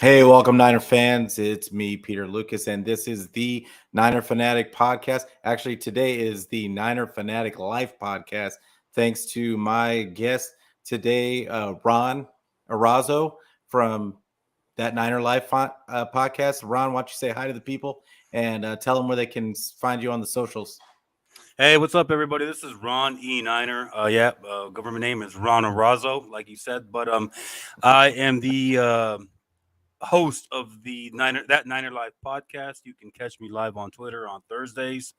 Hey, welcome, Niner fans. It's me, Peter Lucas, and this is the Niner Fanatic Podcast. Actually, today is the Niner Fanatic Life Podcast. Thanks to my guest today, Ron Erazo from that Niner Life podcast. Ron, why don't you say hi to the people and tell them where they can find you on the socials? Hey, what's up, everybody? This is Ron E. Niner. Government name is Ron Erazo, like you said, but I am the host of the Niner Live podcast. You can catch me live on Twitter on Thursdays,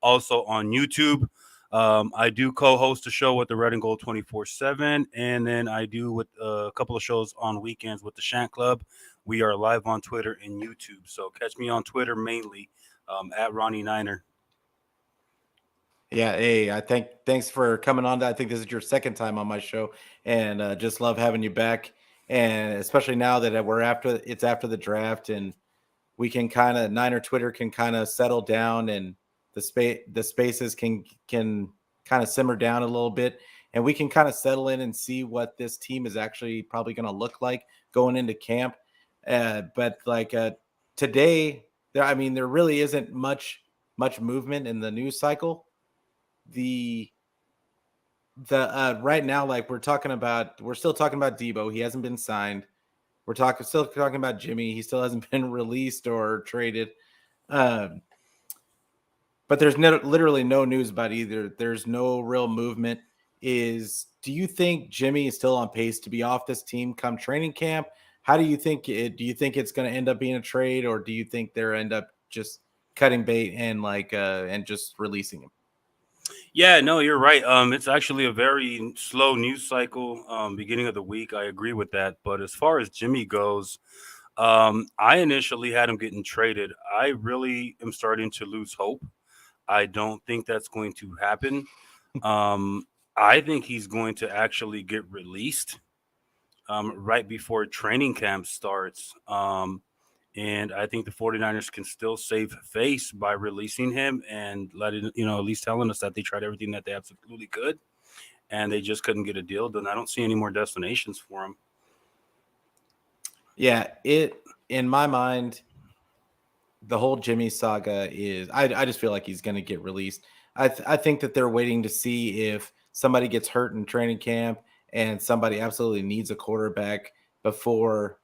also on YouTube. I do co-host a show with the Red and Gold 24/7, and then I do with a couple of shows on weekends with the Shank Club. We are live on Twitter and YouTube, so catch me on Twitter mainly at Ronnie Niner. Yeah, hey, thanks for coming on. I think this is your second time on my show, and just love having you back. And especially now that it's after the draft, and we can kind of Niner Twitter can kind of settle down, and the spaces can kind of simmer down a little bit, and we can kind of settle in and see what this team is actually probably going to look like going into camp. But today, there really isn't much movement in the news cycle. The the right now, like we're still talking about Deebo. He hasn't been signed. We're talking still talking about Jimmy. He still hasn't been released or traded. um but there's literally no news about either. There's no real movement. Is Do you think Jimmy is still on pace to be off this team come training camp? How do you think it Do you think it's going to end up being a trade, or do you think they're end up just cutting bait and and just releasing him? Yeah, no, you're right. It's actually a very slow news cycle. Beginning of the week, I agree with that. But as far as Jimmy goes, I initially had him getting traded. I really am starting to lose hope. I don't think that's going to happen. Um, I think he's going to actually get released right before training camp starts. And I think the 49ers can still save face by releasing him and letting, at least telling us that they tried everything that they absolutely could and they just couldn't get a deal done. I don't see any more destinations for him. Yeah, it in my mind, the whole Jimmy saga is I just feel like he's going to get released. I think that they're waiting to see if somebody gets hurt in training camp and somebody absolutely needs a quarterback before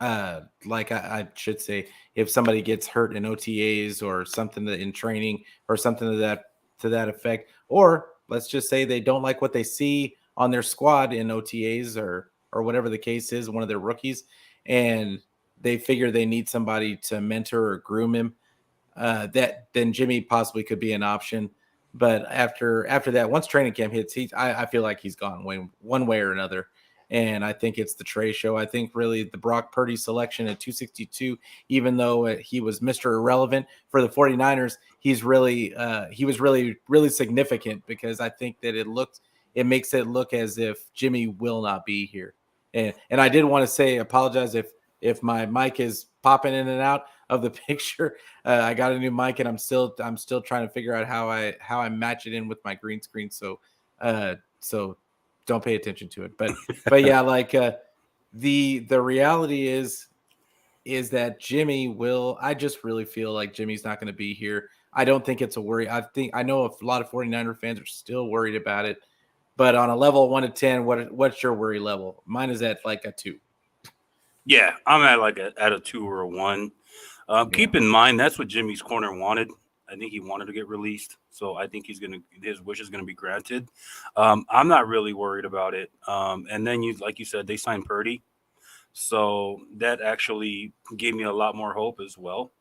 I should say, if somebody gets hurt in OTAs or something in training or something to that effect, or let's just say they don't like what they see on their squad in OTAs or whatever the case is, one of their rookies, and they figure they need somebody to mentor or groom him. That then Jimmy possibly could be an option. But after that, once training camp hits, I feel like he's gone one way or another. And I think it's the Trey show. I think really the Brock Purdy selection at 262, even though he was Mr. Irrelevant for the 49ers, he was really significant because I think that it makes it look as if Jimmy will not be here. And I did want to say apologize if my mic is popping in and out of the picture. I got a new mic and I'm still trying to figure out how I match it in with my green screen. So don't pay attention to it. But yeah, the reality is that Jimmy will. I just really feel like Jimmy's not going to be here. I don't think it's a worry. I know a lot of 49er fans are still worried about it. But on a level of 1 to 10, what's your worry level? Mine is at like a 2. Yeah, I'm at at a 2 or a 1. Yeah. Keep in mind that's what Jimmy's corner wanted. I think he wanted to get released, so I think his wish is gonna be granted. I'm not really worried about it. And then like you said, they signed Purdy, so that actually gave me a lot more hope as well.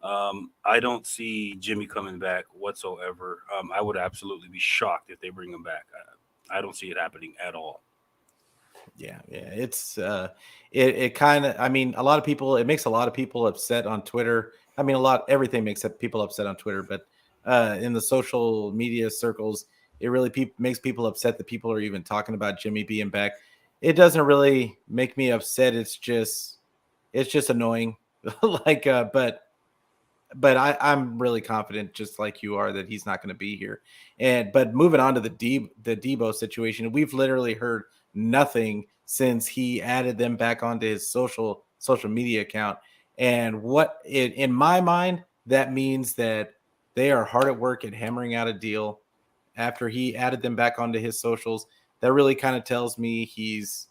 I don't see Jimmy coming back whatsoever. I would absolutely be shocked if they bring him back. I don't see it happening at all. Yeah. It kind of, a lot of people, it makes a lot of people upset on Twitter. Everything makes people upset on Twitter, but in the social media circles, it really makes people upset that people are even talking about Jimmy being back. It doesn't really make me upset. It's just annoying. like, but I'm really confident, just like you are, that he's not going to be here. But moving on to the Debo situation, we've literally heard nothing since he added them back onto his social media account. And in my mind, that means that they are hard at work at hammering out a deal after he added them back onto his socials. That really kind of tells me his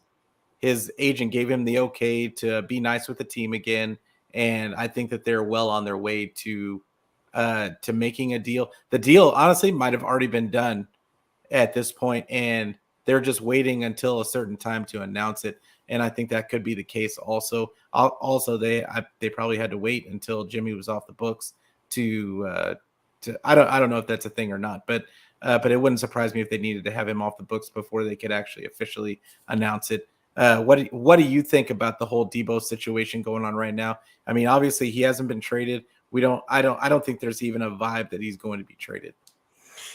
agent gave him the okay to be nice with the team again. And I think that they're well on their way to making a deal. The deal honestly might have already been done at this point, and they're just waiting until a certain time to announce it. And I think that could be the case. Also, they probably had to wait until Jimmy was off the books to I don't know if that's a thing or not, but it wouldn't surprise me if they needed to have him off the books before they could actually officially announce it. What do you think about the whole Deebo situation going on right now? I mean, obviously he hasn't been traded. I don't think there's even a vibe that he's going to be traded.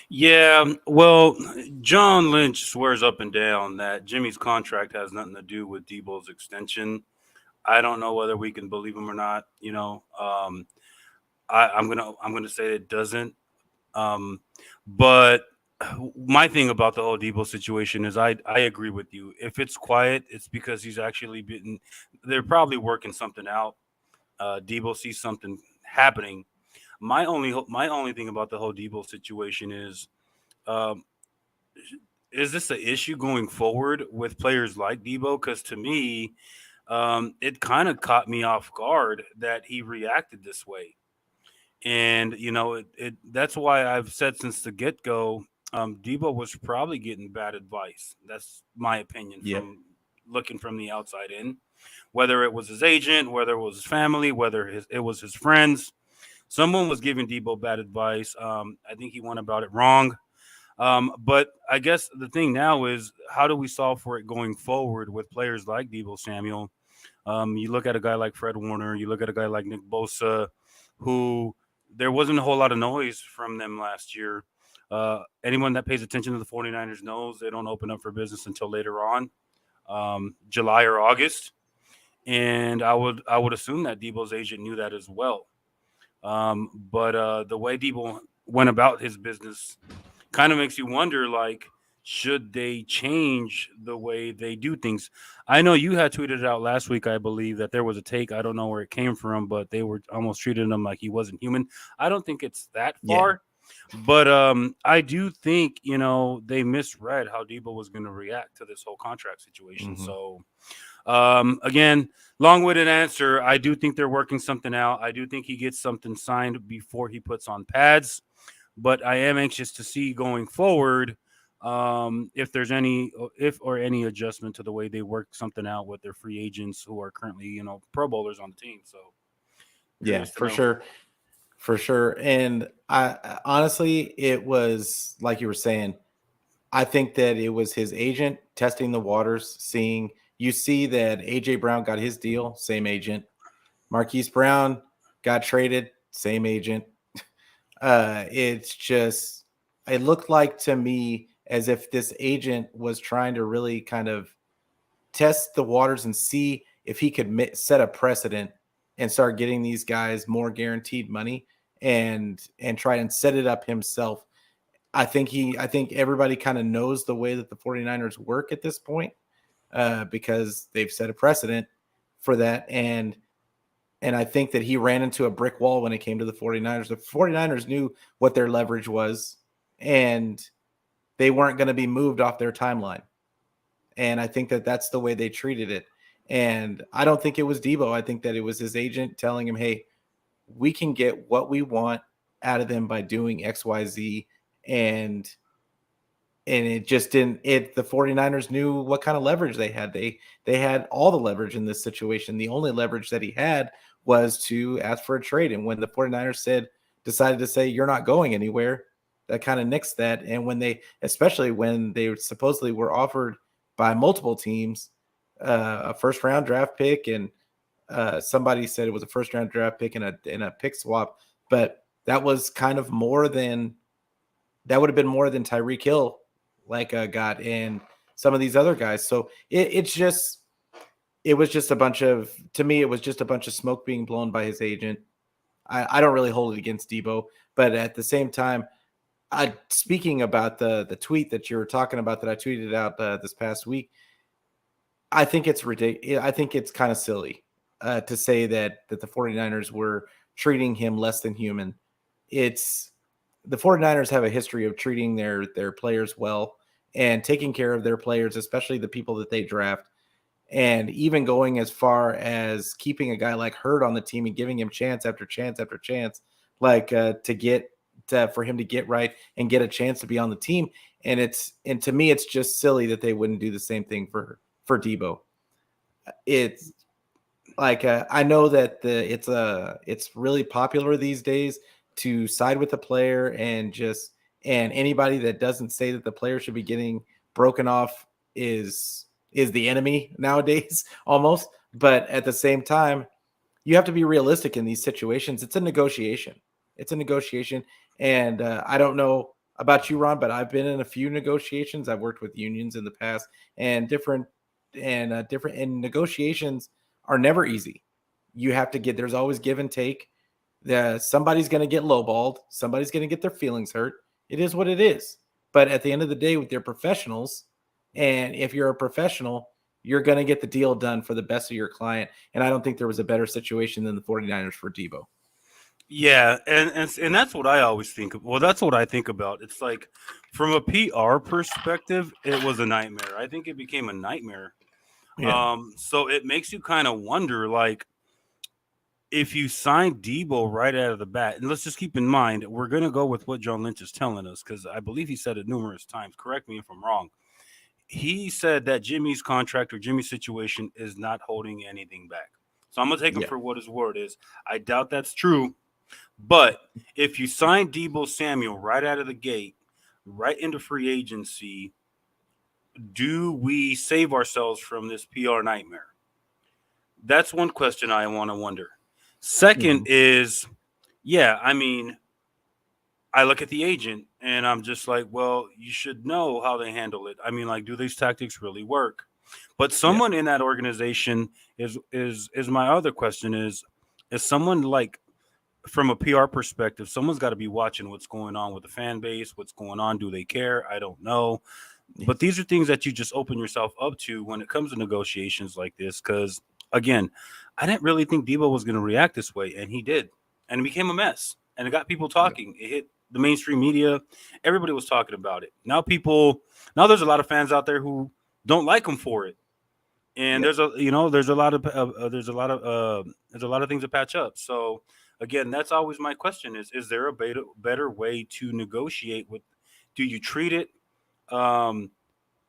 Yeah, well, John Lynch swears up and down that Jimmy's contract has nothing to do with Deebo's extension. I don't know whether we can believe him or not. I'm gonna say it doesn't. Um, but my thing about the whole Debo situation is I agree with you. If it's quiet, it's because he's actually been. They're probably working something out. Debo sees something happening. My only thing about the whole Debo situation um, is this an issue going forward with players like Debo? Because to me, it kind of caught me off guard that he reacted this way. And that's why I've said since the get go, Debo was probably getting bad advice. That's my opinion Yeah. from looking from the outside in. Whether it was his agent, whether it was his family, whether it was his friends, someone was giving Debo bad advice. I think he went about it wrong. But I guess the thing now is, how do we solve for it going forward with players like Debo Samuel? You look at a guy like Fred Warner, you look at a guy like Nick Bosa, who there wasn't a whole lot of noise from them last year. Anyone that pays attention to the 49ers knows they don't open up for business until later on, July or August. And I would assume that Debo's agent knew that as well. But the way Debo went about his business kind of makes you wonder, like, should they change the way they do things? I know you had tweeted out last week, I believe, that there was a take. I don't know where it came from, but they were almost treating him like he wasn't human. I don't think it's that Yeah. far, but I do think they misread how Debo was going to react to this whole contract situation. Mm-hmm. So again, long-winded answer. I do think they're working something out. I do think he gets something signed before he puts on pads, but I am anxious to see going forward if there's any adjustment to the way they work something out with their free agents who are currently Pro Bowlers on the team. So Yeah, curious to for know. sure. For sure. And I honestly, it was like you were saying, I think that it was his agent testing the waters, seeing you see that AJ Brown got his deal, same agent. Marquise Brown got traded, same agent. It's just, it looked like to me as if this agent was trying to really kind of test the waters and see if he could set a precedent and start getting these guys more guaranteed money and try and set it up himself. I think everybody kind of knows the way that the 49ers work at this point because they've set a precedent for that. And I think that he ran into a brick wall when it came to the 49ers. The 49ers knew what their leverage was, and they weren't going to be moved off their timeline. And I think that that's the way they treated it. And I don't think it was Deebo. I think that it was his agent telling him, hey, we can get what we want out of them by doing XYZ. And it just didn't the 49ers knew what kind of leverage they had. They had all the leverage in this situation. The only leverage that he had was to ask for a trade. And when the 49ers decided to say you're not going anywhere, that kind of nixed that. And especially when they supposedly were offered by multiple teams a first round draft pick, and somebody said it was a first round draft pick and a pick swap, but that was kind of that would have been more than Tyreek Hill got and some of these other guys. So it was just a bunch of, to me, it was just a bunch of smoke being blown by his agent. I don't really hold it against Deebo, but at the same time, speaking about the tweet that you were talking about that I tweeted out this past week, I think it's ridiculous. I think it's kind of silly to say that the 49ers were treating him less than human. It's the 49ers have a history of treating their players well and taking care of their players, especially the people that they draft, and even going as far as keeping a guy like Hurd on the team and giving him chance after chance after chance, like for him to get right and get a chance to be on the team. And to me, it's just silly that they wouldn't do the same thing for Deebo. It's like I know that it's really popular these days to side with the player and anybody that doesn't say that the player should be getting broken off is the enemy nowadays almost. But at the same time, you have to be realistic in these situations. It's a negotiation. It's a negotiation, and I don't know about you, Ron, but I've been in a few negotiations. I've worked with unions in the past, and different and negotiations are never easy. You have to get there's always give and take. Somebody's going to get lowballed. Somebody's going to get their feelings hurt. It is what it is. But at the end of the day, with their professionals, and if you're a professional, you're going to get the deal done for the best of your client. And I don't think there was a better situation than the 49ers for Deebo. Yeah, and that's what I always think of. Well, that's what I think about. It's like from a PR perspective, it was a nightmare. I think it became a nightmare. Yeah. So it makes you kind of wonder, like, if you sign Deebo right out of the bat, and let's just keep in mind, we're going to go with what John Lynch is telling us because I believe he said it numerous times. Correct me if I'm wrong. He said that Jimmy's contract or Jimmy's situation is not holding anything back. So I'm going to take him Yeah. for what his word is. I doubt that's true. But if you sign Deebo Samuel right out of the gate, right into free agency, do we save ourselves from this PR nightmare? That's one question I want to wonder. Second Mhm. is, yeah, I mean, I look at the agent and I'm just like, well, you should know how they handle it. I mean, like, do these tactics really work? But Yeah. someone in that organization is my other question is someone like from a PR perspective, someone's got to be watching what's going on with the fan base, what's going on. Do they care? I don't know. But these are things that you just open yourself up to when it comes to negotiations like this. Because again, I didn't really think Debo was going to react this way, and he did, and it became a mess, and it got people Yeah. talking. It hit the mainstream media. Everybody was talking about it. Now there's a lot of fans out there who don't like him for it, and Yeah. there's a lot of things to patch up. So again, that's always my question: is there a better way to negotiate with? Do you treat it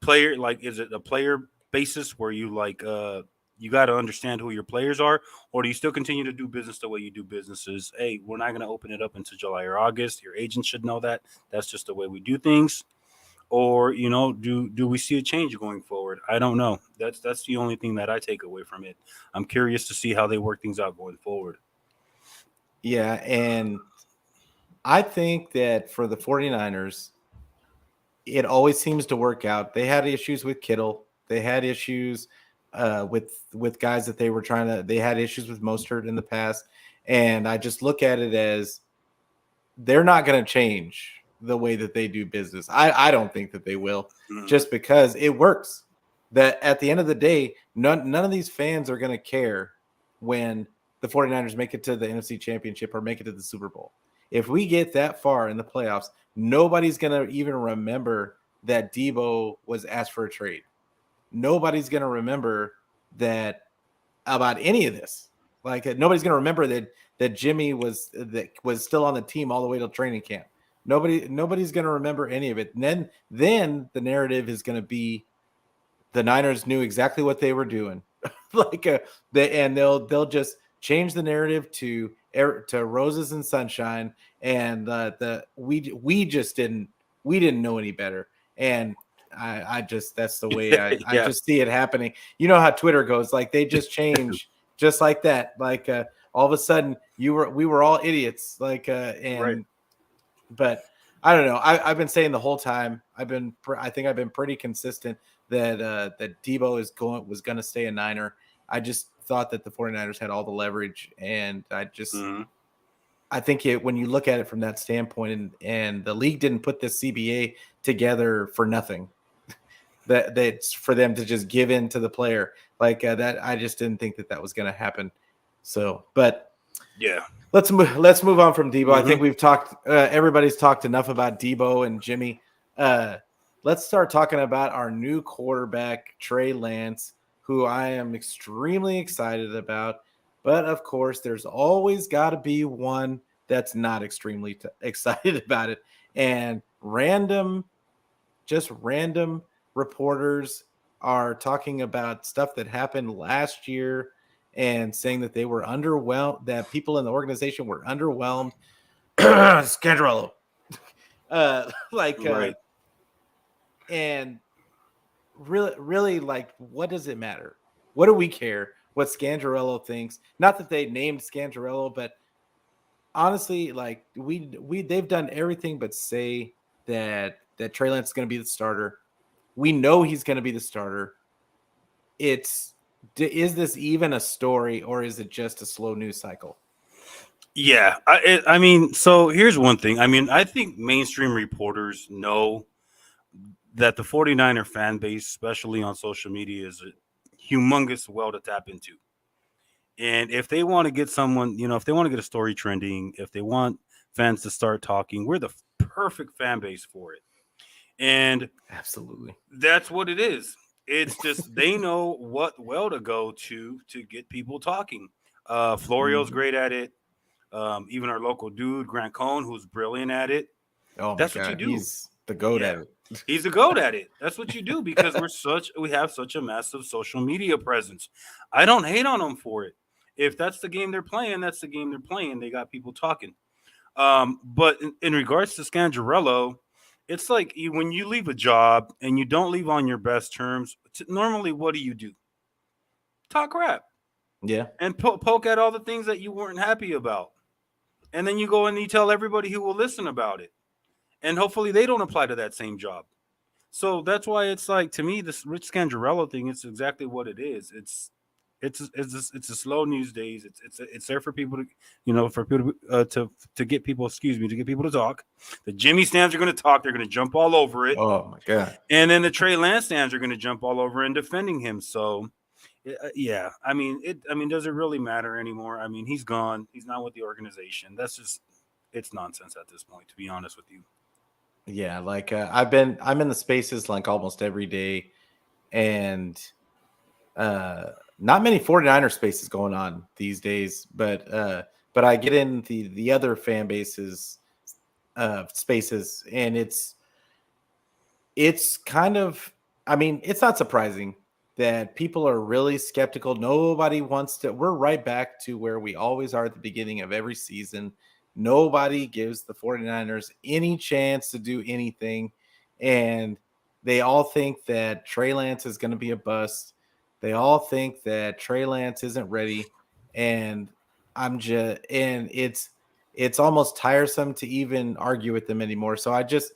player like is it a player basis where you got to understand who your players are, or do you still continue to do business the way you do businesses? Hey, we're not going to open it up until July or August. Your agent should know that. That's just the way we do things. Or do we see a change going forward? I don't know. That's the only thing that I take away from it. I'm curious to see how they work things out going forward. Yeah. And I think that for the 49ers, it always seems to work out. They had issues with Kittle. They had issues with guys that they were trying to. They had issues with Mostert in the past, and I just look at it as they're not going to change the way that they do business. I don't think that they will, Mhm. just because it works. That at the end of the day, none of these fans are going to care when the 49ers make it to the NFC Championship or make it to the Super Bowl. If we get that far in the playoffs, nobody's going to even remember that Deebo was asked for a trade. Nobody's going to remember that about any of this. Like nobody's going to remember that Jimmy was still on the team all the way till training camp. Nobody's going to remember any of it. And then the narrative is going to be the Niners knew exactly what they were doing. They'll just change the narrative to roses and sunshine, and we didn't know any better. And I just that's the way I Yeah, just see it happening. You know how Twitter goes, like they just change just like that. Like all of a sudden we were all idiots. right. And but I don't know. I've been saying the whole time. I think I've been pretty consistent that Deebo was going to stay a Niner. I just thought that the 49ers had all the leverage, and Mhm. I think when you look at it from that standpoint, and the league didn't put this CBA together for nothing. that's for them to just give in to the player like that. I just didn't think that was going to happen. So, but Yeah. let's move on from Deebo. I think Mm-hmm. we've talked. Everybody's talked enough about Deebo and Jimmy. Let's start talking about our new quarterback, Trey Lance, who I am extremely excited about. But of course, there's always got to be one that's not extremely excited about it. And just random reporters are talking about stuff that happened last year and saying that they were underwhelmed, that people in the organization were underwhelmed. Scandrello. Like, Right. and really, like, what does it matter? What do we care what Scandrello thinks? Not that they named Scandrello, but honestly, like, they've done everything but say that Trey Lance is going to be the starter. We know he's going to be the starter. Is this even a story, or is it just a slow news cycle? Yeah. I mean, so here's one thing. I mean, I think mainstream reporters know that the 49er fan base, especially on social media, is a humongous well to tap into. And if they want to get someone, if they want to get a story trending, if they want fans to start talking, we're the perfect fan base for it. And Absolutely. that's what it is. It's just they know what well to go to get people talking. Florio's great at it. Even our local dude, Grant Cohn, who's brilliant at it. Oh my That's what you God, do. he's the goat Yeah. at it. He's a goat at it. That's what you do because we have such a massive social media presence. I don't hate on them for it. If that's the game they're playing, that's the game they're playing. They got people talking. But in regards to Scangarello, it's like when you leave a job and you don't leave on your best terms. Normally, what do? Talk crap Yeah. and poke at all the things that you weren't happy about, and then you go and you tell everybody who will listen about it, and hopefully they don't apply to that same job. So that's why it's like to me this Rich Scangarello thing. It's exactly what it is. It's a slow news days. It's there for people to for people to get people to get people to talk. The Jimmy stands are going to talk. They're going to jump all over it, Oh my God. and then the Trey Lance stands are going to jump all over and defending him. So yeah, I mean does it really matter anymore? I mean he's gone. He's not with the organization. That's just it's nonsense at this point. To be honest with you. Yeah, like I'm in the spaces like almost every day, and not many 49er spaces going on these days, but I get in the other fan bases spaces, and it's kind of, I mean, it's not surprising that people are really skeptical. Nobody wants to, we're right back to where we always are at the beginning of every season. Nobody gives the 49ers any chance to do anything. And they all think that Trey Lance is going to be a bust. They all think that Trey Lance isn't ready. And and it's almost tiresome to even argue with them anymore. So I just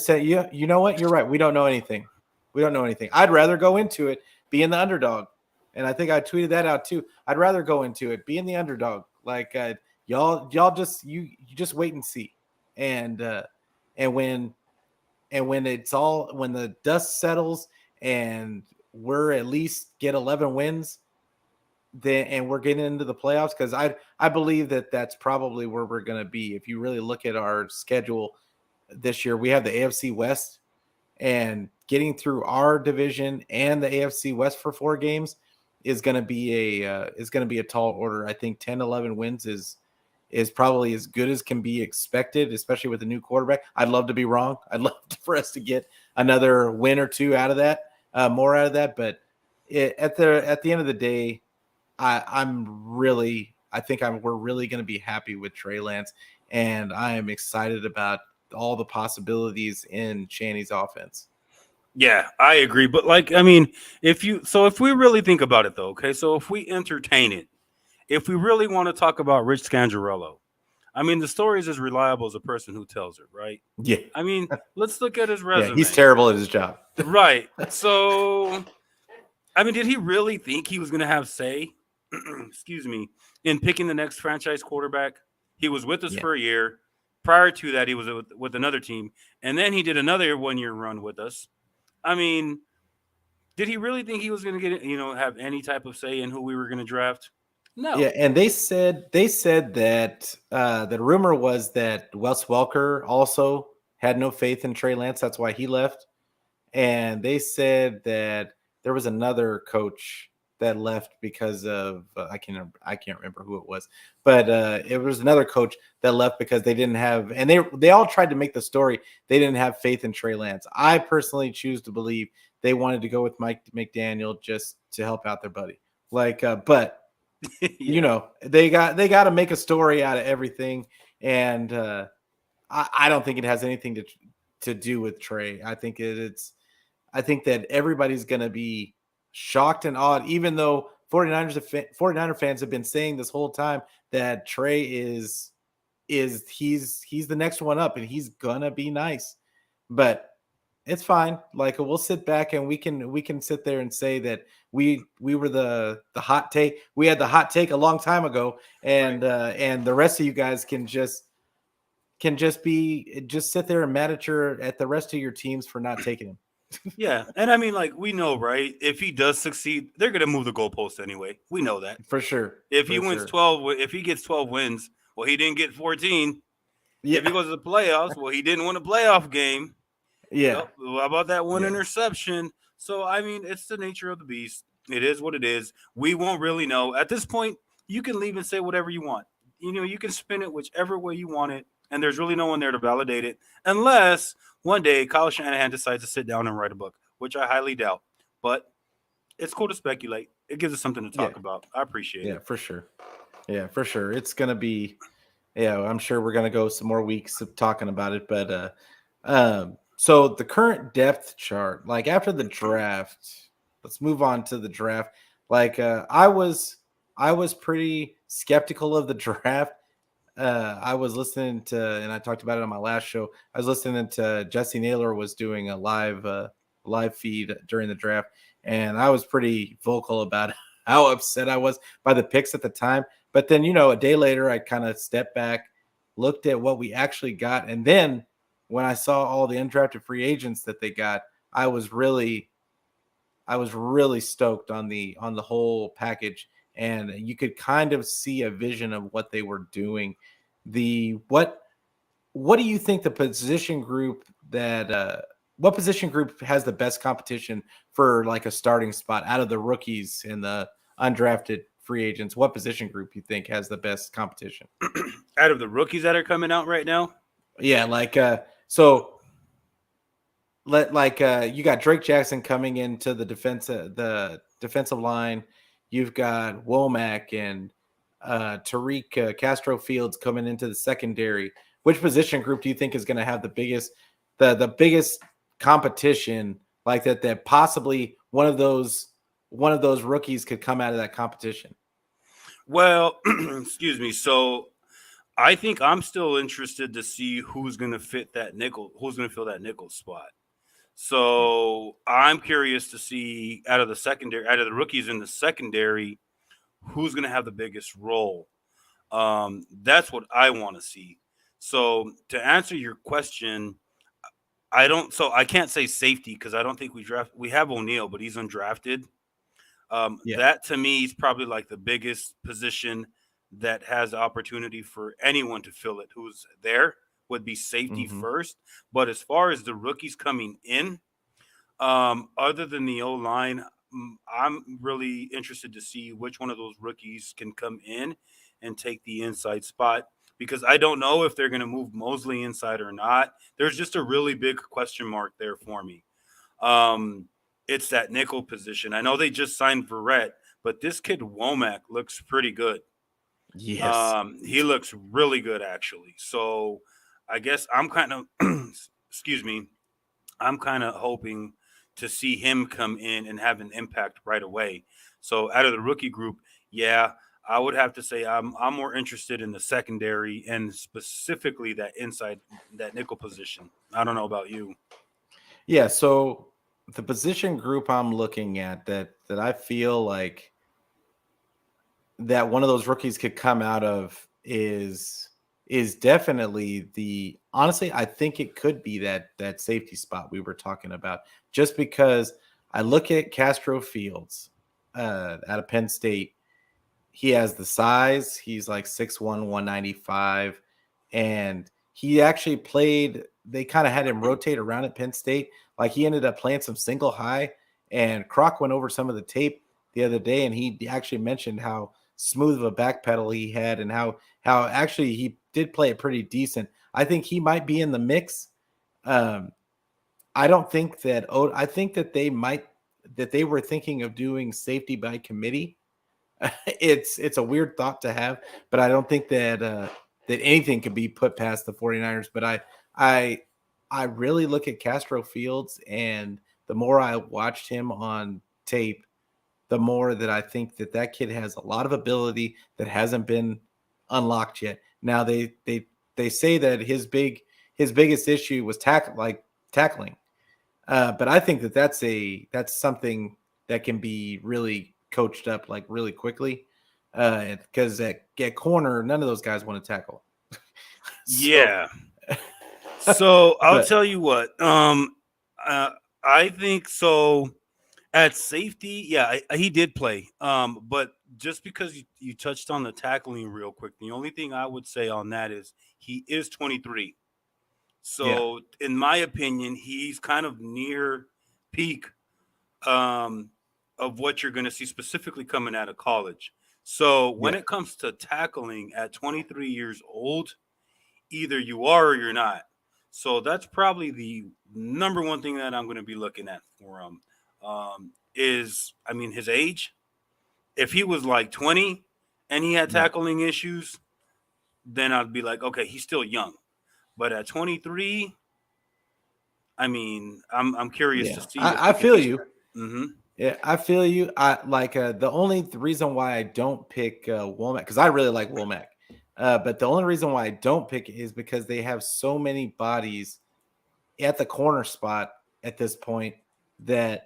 said, yeah, you know what? You're right. We don't know anything. We don't know anything. I'd rather go into it being the underdog. And I think I tweeted that out too. I'd rather go into it being the underdog. Like y'all just you just wait and see. And and when when the dust settles and we're at least get 11 wins, then and we're getting into the playoffs, because I believe that that's probably where we're going to be. If you really look at our schedule this year, we have the AFC West, and getting through our division and the AFC West for 4 games is going to be a tall order. I think 10, 11 wins is probably as good as can be expected, especially with a new quarterback. I'd love to be wrong. I'd love for us to get another win or two out of that, more out of that. But at the end of the day, we're really going to be happy with Trey Lance, and I am excited about all the possibilities in Channy's offense. Yeah, I agree. But like, I mean, if we really think about it though, okay, so if we entertain it, if we really want to talk about Rich Scangarello, I mean, the story is as reliable as a person who tells it, right? Yeah, I mean, let's look at his yeah, he's resume. terrible at his job. Right. So, I mean, did he really think he was going to have say, excuse me, in picking the next franchise quarterback? He was with us Yeah, for a year. Prior to that, he was with another team. And then he did another 1 year run with us. I mean, Did he really think he was going to get, have any type of say in who we were going to draft? Yeah, No. and they said that the rumor was that Wes Welker also had no faith in Trey Lance. That's why he left. And they said that there was another coach that left because of I can't remember who it was, but it was another coach that left because they didn't have, and they all tried to make the story they didn't have faith in Trey Lance. I personally choose to believe they wanted to go with Mike McDaniel just to help out their buddy. But Yeah. they got to make a story out of everything, and I don't think it has anything to do with Trey. I think that everybody's going to be shocked and awed, even though 49er fans have been saying this whole time that Trey he's the next one up and he's gonna be nice. But it's fine. Like we'll sit back and we can sit there and say that we were the hot take. We had the hot take a long time ago, Right. and the rest of you guys can just sit there and mad at the rest of your teams for not taking him. Yeah. And I mean, like, we know, right? If he does succeed, they're going to move the goalpost anyway. We know that. For sure. If he For wins sure. 12, if he gets 12 wins, well, he didn't get 14. If he Yeah. goes to the playoffs, well, he didn't win a playoff game. Yeah. Yep. How about that one Yeah. interception? So, I mean, it's the nature of the beast. It is what it is. We won't really know. At this point, you can leave and say whatever you want. You can spin it whichever way you want it, and there's really no one there to validate it, unless one day Kyle Shanahan decides to sit down and write a book, which I highly doubt. But it's cool to speculate. It gives us something to Yeah. talk about. I appreciate Yeah, it. for sure. Yeah, for sure. It's gonna be, yeah, I'm sure we're gonna go some more weeks of talking about it. But so the current depth chart, like after the draft, let's move on to the draft. Like I was pretty skeptical of the draft. I was listening to, and I talked about it on my last show. I was listening to Jesse Naylor was doing a live feed during the draft, and I was pretty vocal about how upset I was by the picks at the time. But then, a day later, I kind of stepped back, looked at what we actually got, and then when I saw all the undrafted free agents that they got, I was really stoked on the whole package, and you could kind of see a vision of what they were doing. The what do you think the position group that what position group has the best competition for like a starting spot out of the rookies and the undrafted free agents? What position group you think has the best competition? Out of the rookies that are coming out right now, Yeah, so you got Drake Jackson coming into the defensive line. You've got Womack and Tariq Castro Fields coming into the secondary. Which position group do you think is going to have the biggest competition like that? That possibly one of those rookies could come out of that competition. well, excuse me. So I think I'm still interested to see who's going to fit that nickel, who's going to fill that nickel spot. So I'm curious to see out of the rookies in the secondary, who's going to have the biggest role. That's what I want to see. So to answer your question, I don't. So I can't say safety because I don't think we draft. We have O'Neal, but he's undrafted. Yeah. That to me is probably like the biggest position that has the opportunity for anyone to fill it. Who's there would be safety Hmm. first. But as far as the rookies coming in, other than the O line, I'm really interested to see which one of those rookies can come in and take the inside spot because I don't know if they're going to move Mosley inside or not. There's just a really big question mark there for me. Um, it's that nickel position. I know they just signed Verrett, but this kid Womack looks pretty good. Yes. He looks really good actually. So I guess I'm kind of excuse me. I'm kind of hoping to see him come in and have an impact right away. So out of the rookie group, yeah, I would have to say I'm more interested in the secondary and specifically that nickel position. I don't know about you. Yeah, so the position group I'm looking at that I feel like that one of those rookies could come out of is definitely the honestly, I think it could be that safety spot we were talking about. Just because I look at Castro Fields out of Penn State. He has the size. He's like 6'1", 195. And he actually played, they kind of had him rotate around at Penn State. Like he ended up playing some single high. And Croc went over some of the tape the other day, and he actually mentioned how smooth of a back pedal he had and how actually he did play it pretty decent. I think he might be in the mix. I don't think that I think that they were thinking of doing safety by committee. It's a weird thought to have, but I don't think that that anything could be put past the 49ers. But I I really look at Castro Fields, and the more I watched him on tape, the more that I think that that kid has a lot of ability that hasn't been unlocked yet. Now they say that his biggest issue was tackling. But I think that that's something that can be really coached up like really quickly. Because at corner, none of those guys want to tackle. So, Yeah. So I'll but tell you what. I think so. At safety, yeah, he did play. But just because you touched on the tackling real quick, the only thing I would say on that is he is 23. yeah, So, in my opinion, he's kind of near peak um, of what you're going to see specifically coming out of college. So, when yeah, it comes to tackling at 23 years old, either you are or you're not. So, that's probably the number one thing that I'm going to be looking at for him. Is, I mean, his age. If he was like 20 and he had yeah, tackling issues, then I'd be like, okay, he's still young. But at 23, I mean, I'm curious to yeah. see if I he can feel be. you. Mm-hmm. Yeah, I feel you. I like the only reason why I don't pick Womack, because I really like Womack. But the only reason why I don't pick it is because they have so many bodies at the corner spot at this point that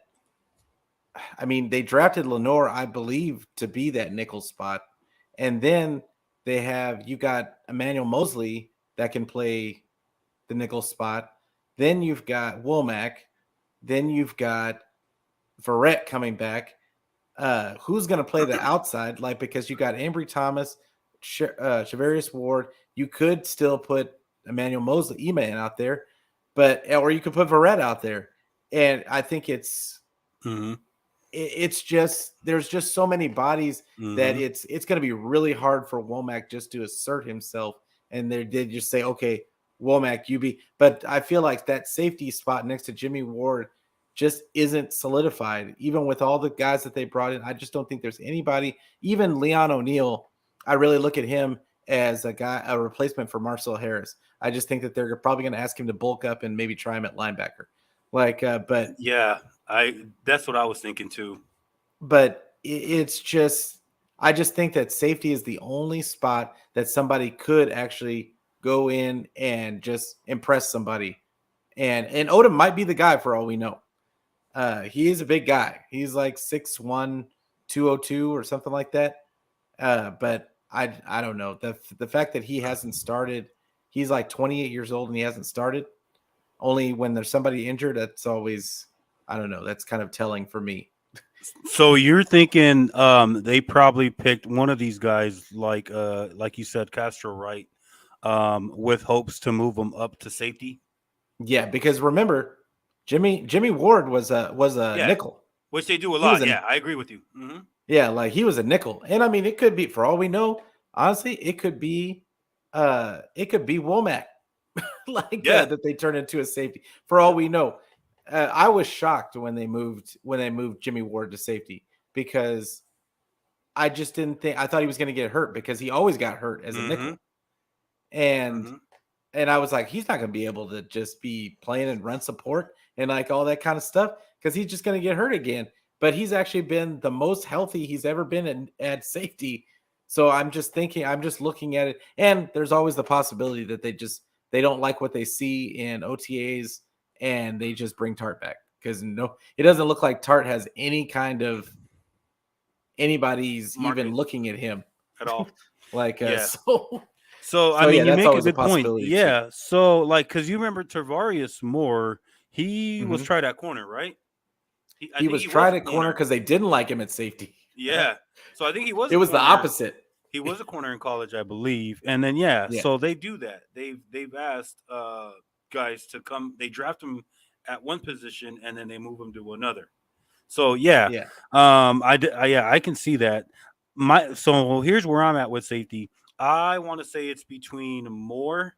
I mean, they drafted Lenore, I believe, to be that nickel spot. And then you got Emmanuel Mosley that can play the nickel spot. Then you've got Womack. Then you've got Verrett coming back. Who's going to play the outside? Like, because you got Ambry Thomas, Shavarius Ward. You could still put Emmanuel Mosley, E-Man out there, or you could put Verrett out there. And I think Mm-hmm. it's just there's just so many bodies that Mm-hmm. it's going to be really hard for Womack just to assert himself, and they did just say, okay, Womack, you be. But I feel like that safety spot next to Jimmy Ward just isn't solidified, even with all the guys that they brought in. I just don't think there's anybody, even Leon O'Neal. I really look at him as a replacement for Marcel Harris. I just think that they're probably going to ask him to bulk up and maybe try him at linebacker. But Yeah, I that's what I was thinking too. it's just I just think that safety is the only spot that somebody could actually go in and just impress somebody. And Odom might be the guy for all we know. He is a big guy. He's like 6'1", 202 or something like that. But I don't know. The fact that he hasn't started, he's like 28 years old and he hasn't started. Only when there's somebody injured, that's always I don't know. That's kind of telling for me. So you're thinking they probably picked one of these guys like you said, Castro, right? With hopes to move them up to safety. Yeah, because remember, Jimmy Ward was a Yeah, nickel. which they do a He was lot. a Yeah, I agree with you. Mm-hmm. yeah, like he was a nickel. And I mean, it could be for all we know, honestly, it could be Womack Yeah. that they turned into a safety for all we know. I was shocked when they moved Jimmy Ward to safety because I just didn't think I thought he was going to get hurt because he always got hurt as a Mm-hmm. nickel. And Mm-hmm. I was like, he's not going to be able to just be playing and run support and like all that kind of stuff because he's just going to get hurt again. But he's actually been the most healthy he's ever been at safety. So I'm just thinking, I'm just looking at it, and there's always the possibility that they don't like what they see in OTAs and they just bring Tart back because no, it doesn't look like Tart has any kind of anybody's even Market looking at him at all. like Yeah. so. So I So yeah, mean, you that's make a always a good point. possibility too. Yeah. So like, because you remember Tarvarius Moore, he was Mhm. tried at corner, right? I He think was he was tried a at corner corner. because they didn't like him at safety. Yeah. So I think he was It a was the corner. opposite. He was a corner in college, I believe. And then yeah, Yeah, so they do that. They've asked guys to come. They draft him at one position and then they move him to another. So yeah, yeah, yeah, I can see that. So here's where I'm at with safety. I want to say it's between Moore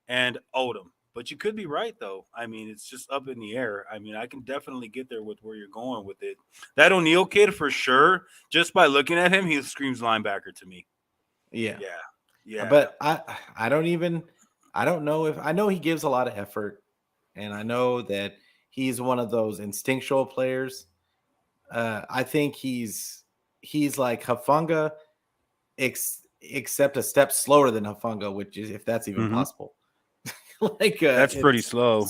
and Odom, but you could be right though. I mean, it's just up in the air. I mean, I can definitely get there with where you're going with it. That O'Neal kid for sure. Just by looking at him, he screams linebacker to me. yeah. Yeah, yeah. But I don't know if I know he gives a lot of effort, and I know that he's one of those instinctual players. I think he's like Hafunga, except a step slower than Hafunga, which is if that's even Hmm. possible. Like That's pretty slow.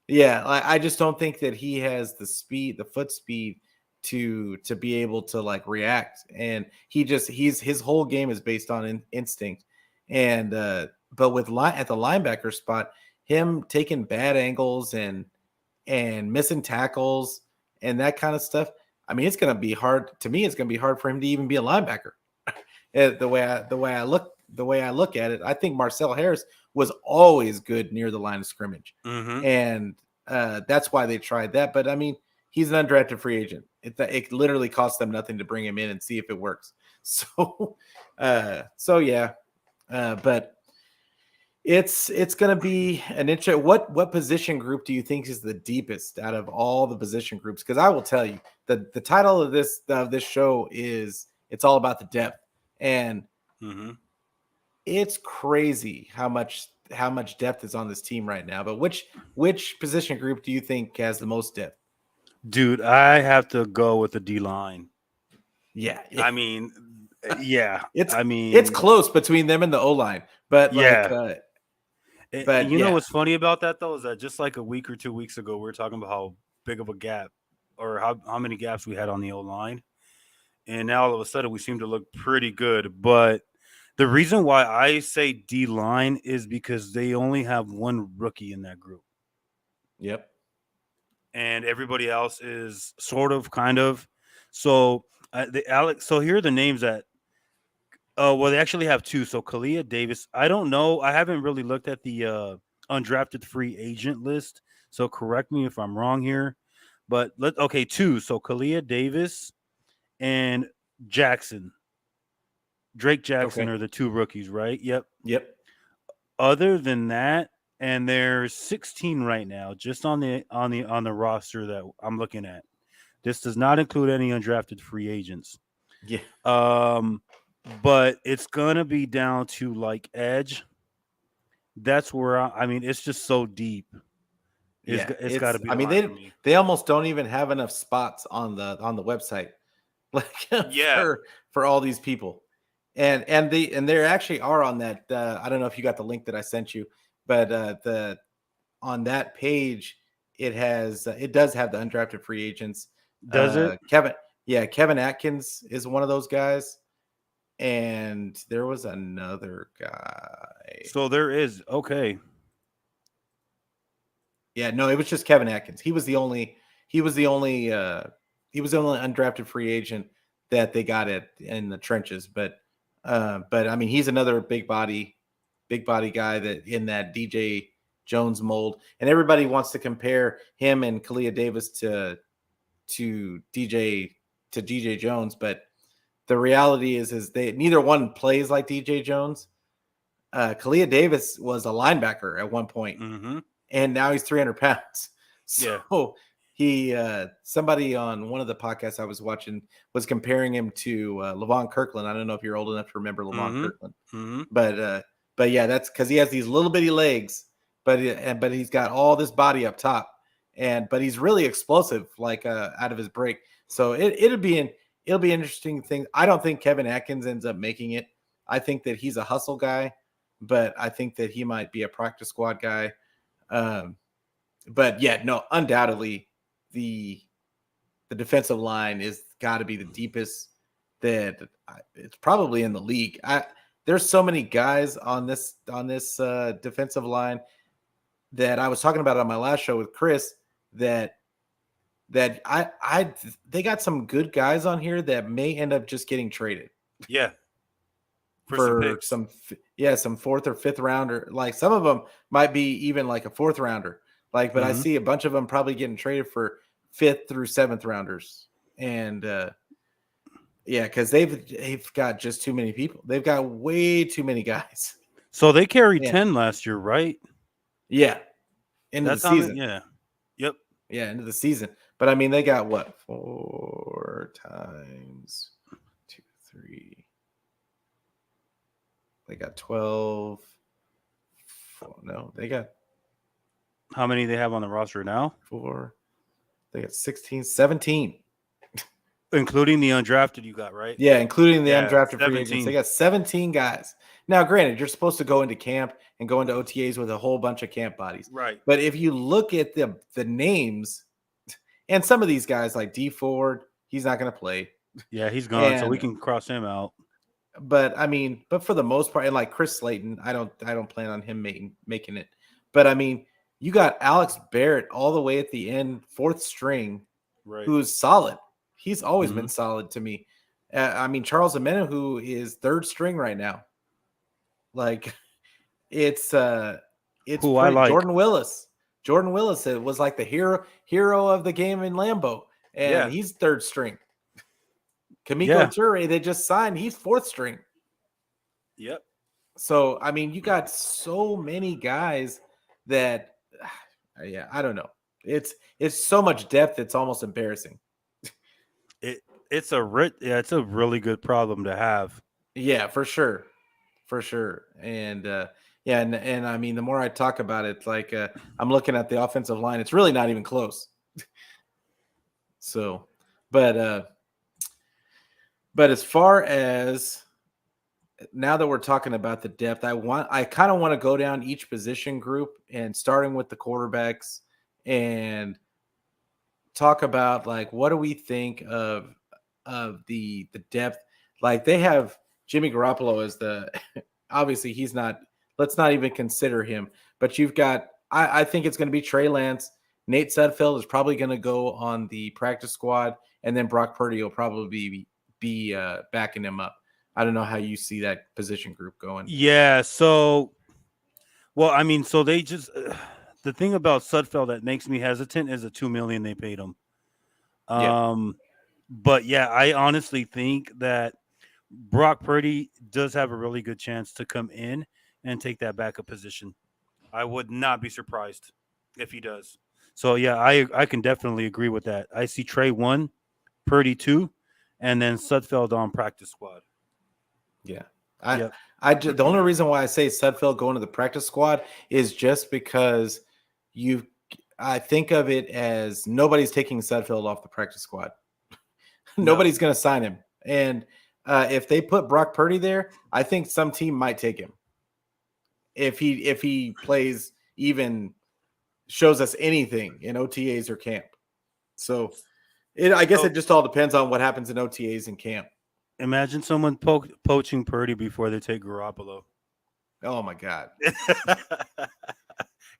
yeah, I just don't think that he has the speed, the foot speed to be able to like react. And he's his whole game is based on instinct. And but with at the linebacker spot, him taking bad angles and missing tackles and that kind of stuff. I mean, it's going to be hard to me. It's going to be hard for him to even be a linebacker. The way I look at it, I think Marcel Harris was always good near the line of scrimmage, Hmm. and that's why they tried that. But I mean, he's an undrafted free agent. It literally costs them nothing to bring him in and see if it works. So yeah, but it's going to be an interesting. What position group do you think is the deepest out of all the position groups? Because I will tell you the title of this show is it's all about the depth, and Hmm. it's crazy how much depth is on this team right now. But which position group do you think has the most depth? Dude, I have to go with the D line. Yeah, I mean, yeah. it's I it's mean, close between them and the O line, but like, yeah. but You know yeah, what's funny about that though is that just like a week or 2 weeks ago, we were talking about how big of a gap or how many gaps we had on the O line, and now all of a sudden we seem to look pretty good. But the reason why I say D line is because they only have one rookie in that group, yep, and everybody else is sort of, kind of. So the Alex. So here are the names that. Oh well, they actually have two. So Kalia Davis. I don't know. I haven't really looked at the undrafted free agent list. So correct me if I'm wrong here. But okay, two. So Kalia Davis and Jackson. Drake Jackson okay, are the two rookies, right? Yep. yep, Other than that, and there's 16 right now, just on the roster that I'm looking at. This does not include any undrafted free agents. yeah, Um, but it's gonna be down to like edge. That's where I mean, it's just so deep. yeah. It's got to It's be I the mean line for me. they almost don't even have enough spots on the website like Yeah, for all these people. And there actually are on that. I don't know if you got the link that I sent you, but the on that page it does have the undrafted free agents. does it? Kevin Atkins is one of those guys, and there was another guy. So there is okay. Yeah, no, it was just Kevin Atkins. He was the only he was the only undrafted free agent that they got it in the trenches. But I mean he's another big body guy that in that DJ Jones mold. And everybody wants to compare him and Kalia Davis to DJ Jones, but the reality is they neither one plays like DJ Jones. Kalia Davis was a linebacker at one point, Mm-hmm. and now he's 300 pounds. Yeah. So he somebody on one of the podcasts I was watching was comparing him to Levon Kirkland. I don't know if you're old enough to remember Levon Mm-hmm. Kirkland, Mm-hmm. but yeah, that's because he has these little bitty legs, but he's got all this body up top, but he's really explosive, like out of his break. So it'll be an interesting thing. I don't think Kevin Atkins ends up making it. I think that he's a hustle guy, but I think that he might be a practice squad guy. Um, but yeah, no, undoubtedly the defensive line is got to be the deepest that it's probably in the league. There's so many guys on this defensive line that I was talking about on my last show with Chris that that they got some good guys on here that may end up just getting traded Yeah, for some for picks. some fourth or fifth rounder. Like some of them might be even like a fourth rounder. Like, but I Mhm. see a bunch of them probably getting traded for fifth through seventh rounders. And yeah, because they've got just too many people. They've got way too many guys. So they carried Yeah, 10 last year, right? yeah, end of the That's how season. many. Yeah. Yep. Yeah, end of the season. But I mean, they got what 4 times 2, 3. They got 12. No, they got How many they have on the roster now, 4. They got 16, 17. including the undrafted you got, right? Yeah, including the Yeah, undrafted free agents. They 17. got 17 guys. Now, granted, you're supposed to go into camp and go into OTAs with a whole bunch of camp bodies. Right. But if you look at the names, and some of these guys like D Ford, he's not going to play. Yeah, he's gone, so we And can cross him out. but I mean, but for the most part, and like Chris Slayton, I don't plan on him making it. But I mean, you got Alex Barrett all the way at the end, fourth string, Right. who's solid. He's always Mhm. been solid to me. I mean, Charles Amena, who is third string right now. Like it's Who I pretty. like. Jordan Willis. Jordan Willis was like the hero of the game in Lambeau, and Yeah. he's third string. Kamiko Yeah. Ture, they just signed. He's fourth string. Yep. So I mean, you got so many guys that, yeah, I don't know. It's so much depth. It's almost embarrassing. It's a really good problem to have. Yeah, for sure. And yeah, and I mean, the more I talk about it, like I'm looking at the offensive line. It's really not even close. So, but as far as now that we're talking about the depth, I kind of want to go down each position group and starting with the quarterbacks and talk about like what do we think of the depth. Like they have Jimmy Garoppolo as the obviously he's not, let's not even consider him, but you've got I think it's going to be Trey Lance. Nate Sudfeld is probably going to go on the practice squad, and then Brock Purdy will probably be backing him up. I don't know how you see that position group going. Yeah. So, well, I mean, so they just the thing about Sudfeld that makes me hesitant is the $2 million they paid him. Yeah. But yeah, I honestly think that Brock Purdy does have a really good chance to come in and take that backup position. I would not be surprised if he does. So yeah, I can definitely agree with that. I see Trey 1, Purdy 2, and then Sudfeld on practice squad. Yeah. Yep. The only reason why I say Sudfeld going to the practice squad is just because I think of it as nobody's taking Sudfeld off the practice squad. Nobody's going to sign him. And if they put Brock Purdy there, I think some team might take him. If he plays, even shows us anything in OTAs or camp. So I guess it just all depends on what happens in OTAs and camp. Imagine someone poaching Purdy before they take Garoppolo. Oh my God.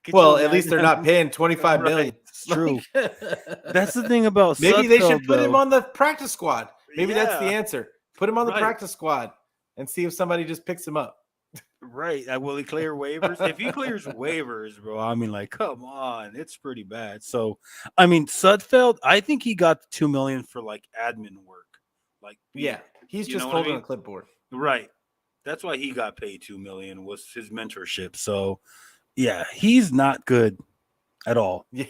Could Well, at least they're not paying $25 million. Right, it's true. That's the thing about maybe Sudfeld, they should put though. him on the practice squad. Maybe that's the Yeah. answer. Put him on the Right. practice squad and see if somebody just picks him up. Right. Will he clear waivers? If he clears waivers, bro, I mean, like, come on, it's pretty bad. So, I mean, Sudfeld, I think he got the $2 million for like admin work. Like, Yeah, he's you just know what I holding mean? a clipboard. Right. That's why he got paid $2 million was his mentorship. So, yeah, he's not good at all. Yeah,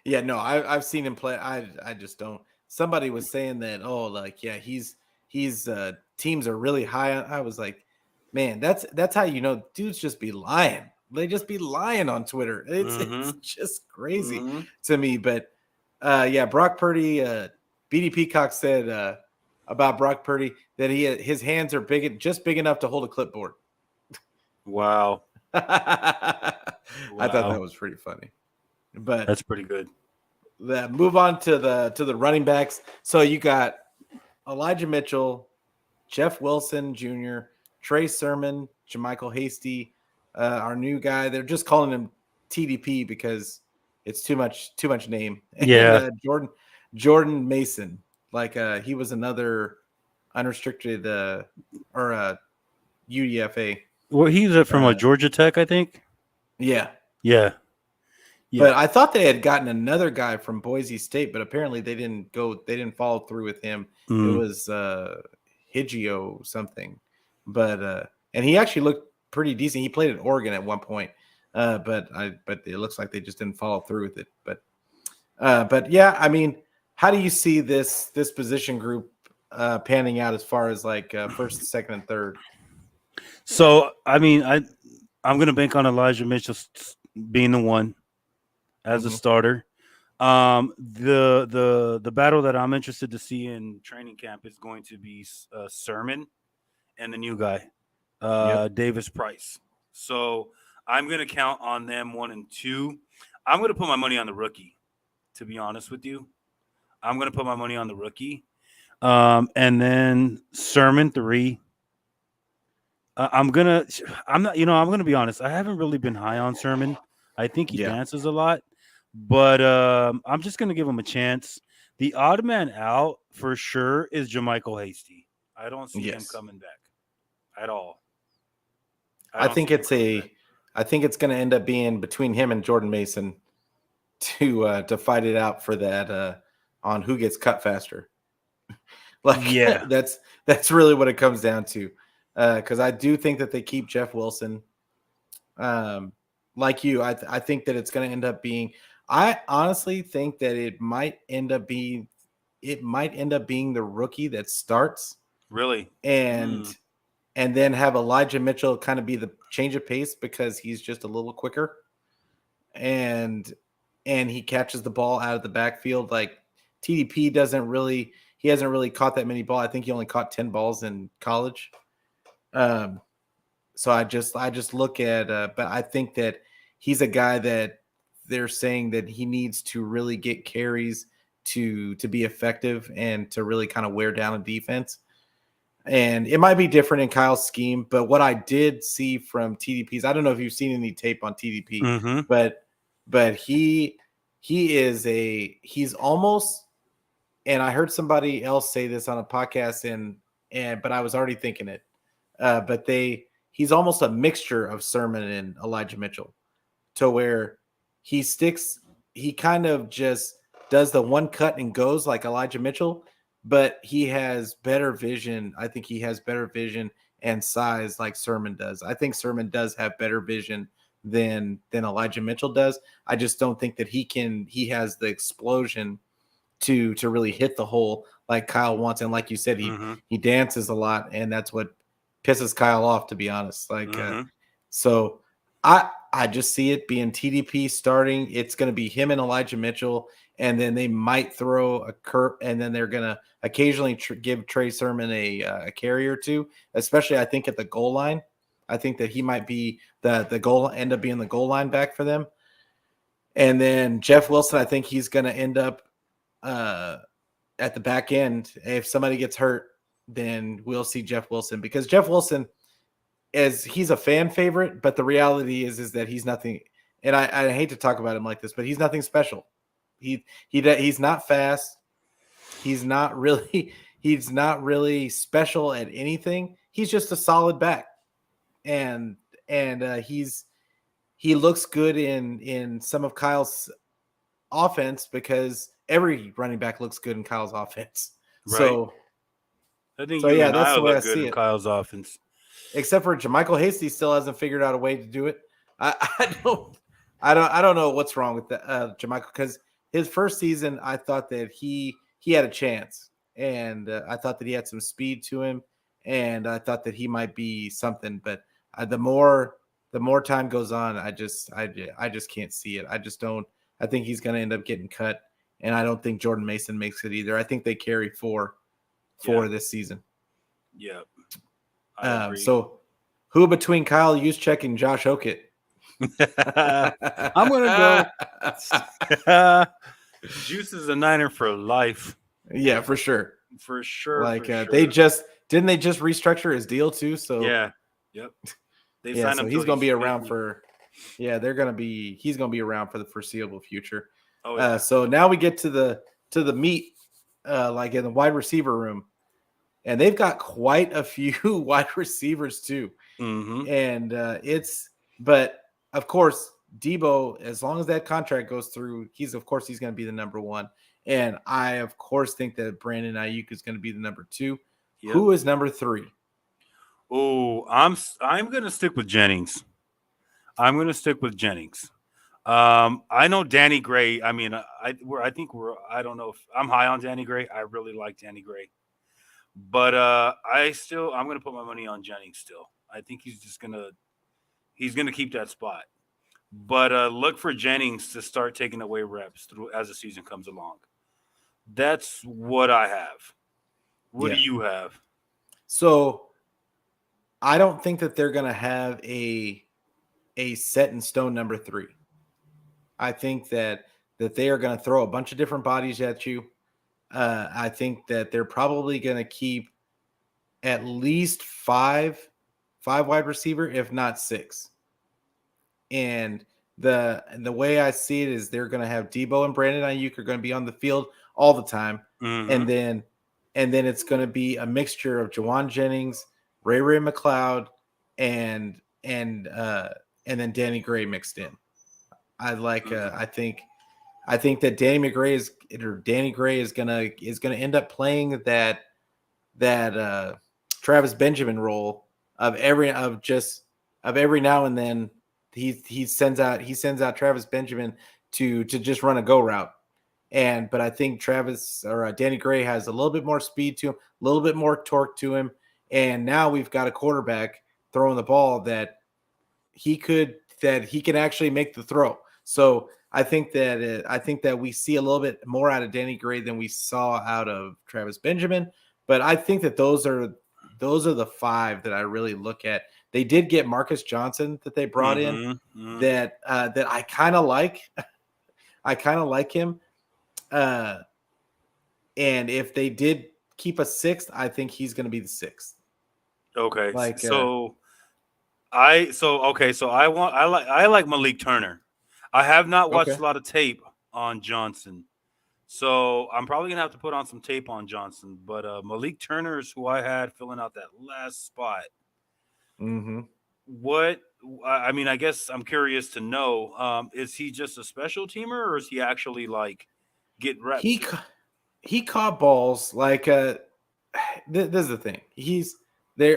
yeah. No, I've seen him play. I just don't. Somebody was saying that. Oh, like yeah, he's teams are really high. I was like, man, that's how you know dudes just be lying. They just be lying on Twitter. It's just crazy to me. But yeah, Brock Purdy. BD Peacock said about Brock Purdy that his hands are just big enough to hold a clipboard. Wow. I thought that was pretty funny. But that's pretty good. Move on to the running backs. So you got Elijah Mitchell, Jeff Wilson Jr., Trey Sermon, Jermichael Hasty, our new guy. They're just calling him TDP because it's too much name. And Yeah. Jordan Mason, like he was another unrestricted or UDFA. Well, he's from a Georgia Tech, I think. Yeah. Yeah. But I thought they had gotten another guy from Boise State, but apparently they didn't follow through with him. It was Higio something. But and he actually looked pretty decent. He played at Oregon at one point. But it looks like they just didn't follow through with it. But yeah, I mean, how do you see this position group panning out as far as like first, second, and third? So I mean, I'm gonna bank on Elijah Mitchell being the one as a starter. The battle that I'm interested to see in training camp is going to be Sermon and the new guy, Davis Price. So I'm going to count on them 1 and 2. I'm going to put my money on the rookie, to be honest with you. I'm going to put my money on the rookie. And then Sermon 3. I'm going to be honest. I haven't really been high on Sermon. I think he dances a lot. But I'm just going to give him a chance. The odd man out for sure is Jermichael Hasty. I don't see him coming back at all. I think it's going to end up being between him and Jordan Mason to fight it out for that on who gets cut faster. That's really what it comes down to. Because I do think that they keep Jeff Wilson. Like you, I think that it's going to end up being. I honestly think that it might end up being the rookie that starts. Really? And then have Elijah Mitchell kind of be the change of pace because he's just a little quicker. And he catches the ball out of the backfield. Like TDP hasn't really caught that many balls. I think he only caught 10 balls in college. So I just look at but I think that he's a guy that they're saying that he needs to really get carries to be effective and to really kind of wear down a defense. And it might be different in Kyle's scheme, but what I did see from TDP's, I don't know if you've seen any tape on TDP, but he's almost, and I heard somebody else say this on a podcast but I was already thinking it. But he's almost a mixture of Sermon and Elijah Mitchell, to where he kind of just does the one cut and goes like Elijah Mitchell, but he has better vision. I think he has better vision and size like Sermon does. I think Sermon does have better vision than Elijah Mitchell does. I just don't think that he has the explosion to really hit the hole like Kyle wants. And like you said, he dances a lot, and that's what pisses Kyle off, to be honest. So I just see it being TDP starting. It's going to be him and Elijah Mitchell, and then they might throw a curve, and then they're going to occasionally give Trey Sermon a carry or two, especially I think at the goal line. I think that he might be the goal, end up being the goal line back for them. And then Jeff Wilson, I think he's going to end up at the back end. If somebody gets hurt, then we'll see Jeff Wilson, because Jeff Wilson, he's a fan favorite, but the reality is that he's nothing. And I hate to talk about him like this, but he's nothing special. He's not fast. He's not really special at anything. He's just a solid back, and he looks good in some of Kyle's offense, because every running back looks good in Kyle's offense. Right. So I think that's the way I see it in Kyle's offense. Except for Jermichael Hasty still hasn't figured out a way to do it. I don't know what's wrong with Jermichael, because his first season I thought that he had a chance, and I thought that he had some speed to him, and I thought that he might be something. But the more time goes on, I just can't see it. I just don't. I think he's going to end up getting cut, and I don't think Jordan Mason makes it either. I think they carry four this season. Yeah. So who between Kyle Juszczyk and Josh Okett? I'm going to go. Juice is a Niner for life. Yeah, for sure. For sure. Like for sure. they just restructure his deal too. So yeah. Yep. So he's going to be around for Yeah, he's gonna be around for the foreseeable future. Oh yeah. So now we get to the meat, like in the wide receiver room, and they've got quite a few wide receivers too. Mm-hmm. And but of course, Deebo, as long as that contract goes through, he's going to be the number one. And I, of course, think that Brandon Ayuk is going to be the number two. Yep. Who is number three? Oh, I'm gonna stick with Jennings. I'm gonna stick with Jennings. I know Danny Gray. I mean, I think we're. I don't know if I'm high on Danny Gray. I really like Danny Gray, but I'm gonna put my money on Jennings still. I think he's gonna keep that spot. But look for Jennings to start taking away reps through as the season comes along. That's what I have. What do Yeah. you have? So I don't think that they're going to have a set in stone number three. I think that they are going to throw a bunch of different bodies at you. I think that they're probably going to keep at least five wide receiver, if not six. And the way I see it is they're going to have Deebo and Brandon Ayuk are going to be on the field all the time, Mm-hmm. and then it's going to be a mixture of Jawan Jennings, Ray McLeod, and then Danny Gray mixed in. I like. Mm-hmm. I think that Danny Gray is gonna end up playing that Travis Benjamin role of every now and then he sends out Travis Benjamin to just run a go route. But I think Danny Gray has a little bit more speed to him, a little bit more torque to him, and now we've got a quarterback throwing the ball that he can actually make the throw. So I think that we see a little bit more out of Danny Gray than we saw out of Travis Benjamin. But I think that those are the five that I really look at. They did get Marcus Johnson that they brought in Mm-hmm. Mm-hmm. that I kind of like. I kind of like him. And if they did keep a sixth, I think he's going to be the sixth. Okay. Like, I like Malik Turner. I have not watched okay. a lot of tape on Johnson. So I'm probably gonna have to put on some tape on Johnson. But Malik Turner is who I had filling out that last spot. Mm-hmm. What I mean, I guess I'm curious to know: is he just a special teamer, or is he actually like get reps? He caught balls like this is the thing.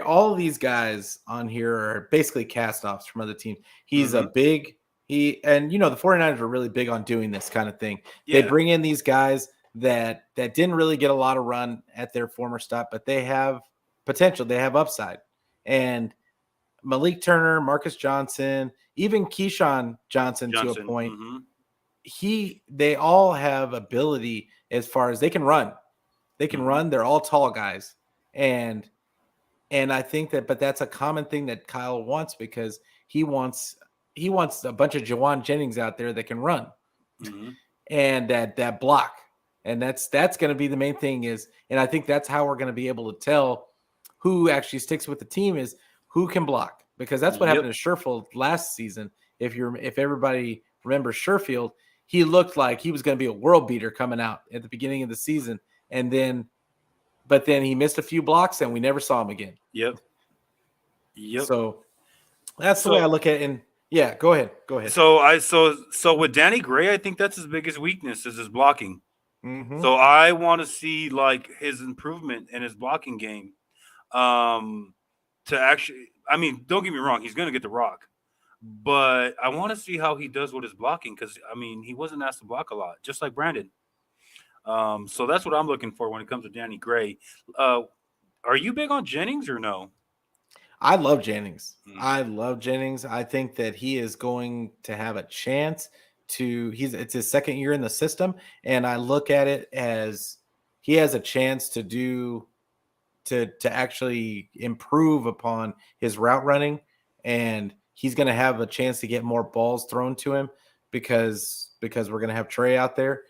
All of these guys on here are basically cast-offs from other teams. He's a Mm-hmm. big and the 49ers are really big on doing this kind of thing. They Yeah. bring in these guys that didn't really get a lot of run at their former stop, but they have potential, they have upside. And Malik Turner, Marcus Johnson, even Keyshawn Johnson to a Johnson. point, Mm-hmm. they all have ability as far as they can run. They can Mm-hmm. run. They're all tall guys. And I think but that's a common thing that Kyle wants because he wants a bunch of Jawan Jennings out there that can run Mm-hmm. and that block. And that's going to be the main thing and I think that's how we're going to be able to tell who actually sticks with the team is who can block, because that's what Yep. happened to Sherfield last season. If everybody remembers Sherfield, he looked like he was going to be a world beater coming out at the beginning of the season. But then he missed a few blocks and we never saw him again. Yep. Yep. So that's the way I So look at it. And yeah, go ahead. so with Danny Gray, I think that's his biggest weakness is his blocking. Mm-hmm. So I want to see like his improvement in his blocking game. To actually, I mean, don't get me wrong, he's going to get the rock, but I want to see how he does with his blocking because I mean, he wasn't asked to block a lot, just like Brandon. So that's what I'm looking for when it comes to Danny Gray. Uh, are you big on Jennings or no? I love Jennings. Mm-hmm. I think that he is going to have a chance it's his second year in the system. And I look at it as he has a chance to actually improve upon his route running. And he's going to have a chance to get more balls thrown to him because we're going to have Trey out there.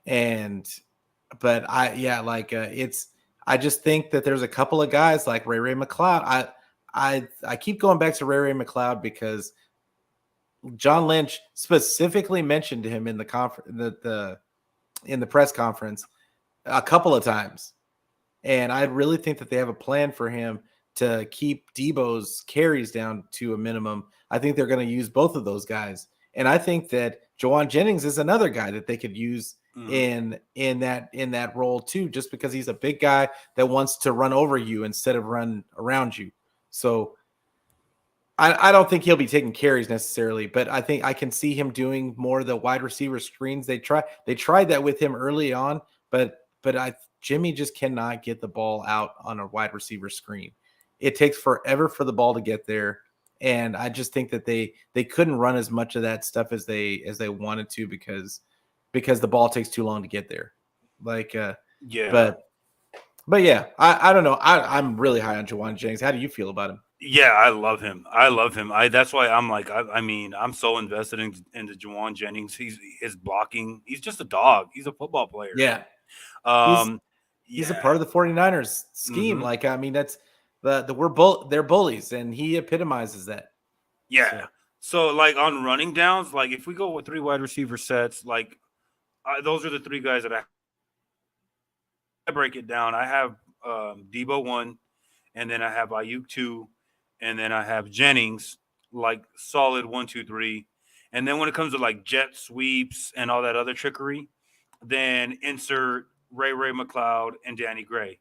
But I just think that there's a couple of guys like Ray McLeod. I keep going back to Ray McLeod because John Lynch specifically mentioned him in the in the press conference a couple of times. And I really think that they have a plan for him to keep Deebo's carries down to a minimum. I think they're going to use both of those guys. And I think that Jawan Jennings is another guy that they could use in that role too, just because he's a big guy that wants to run over you instead of run around you. So I don't think he'll be taking carries necessarily, but I think I can see him doing more of the wide receiver screens. They tried that with him early on, but Jimmy just cannot get the ball out on a wide receiver screen. It takes forever for the ball to get there, and I just think that they couldn't run as much of that stuff as they wanted to because the ball takes too long to get there. Yeah. But yeah, I don't know. I'm really high on Jawan Jennings. How do you feel about him? Yeah, I love him. That's why I'm like, I mean, I'm so invested into Juwan Jennings. His blocking. He's just a dog. He's a football player. Yeah. Um, He's a yeah. part of the 49ers scheme. Mhm. Like, I mean, that's they're bullies, and he epitomizes that. Yeah. So, like on running downs, like if we go with 3 wide receiver sets, like those are the 3 guys that I break it down. I have Deebo 1, and then I have Ayuk 2, and then I have Jennings, like solid 1, 2, 3. And then when it comes to like jet sweeps and all that other trickery, then insert Ray McLeod and Danny Gray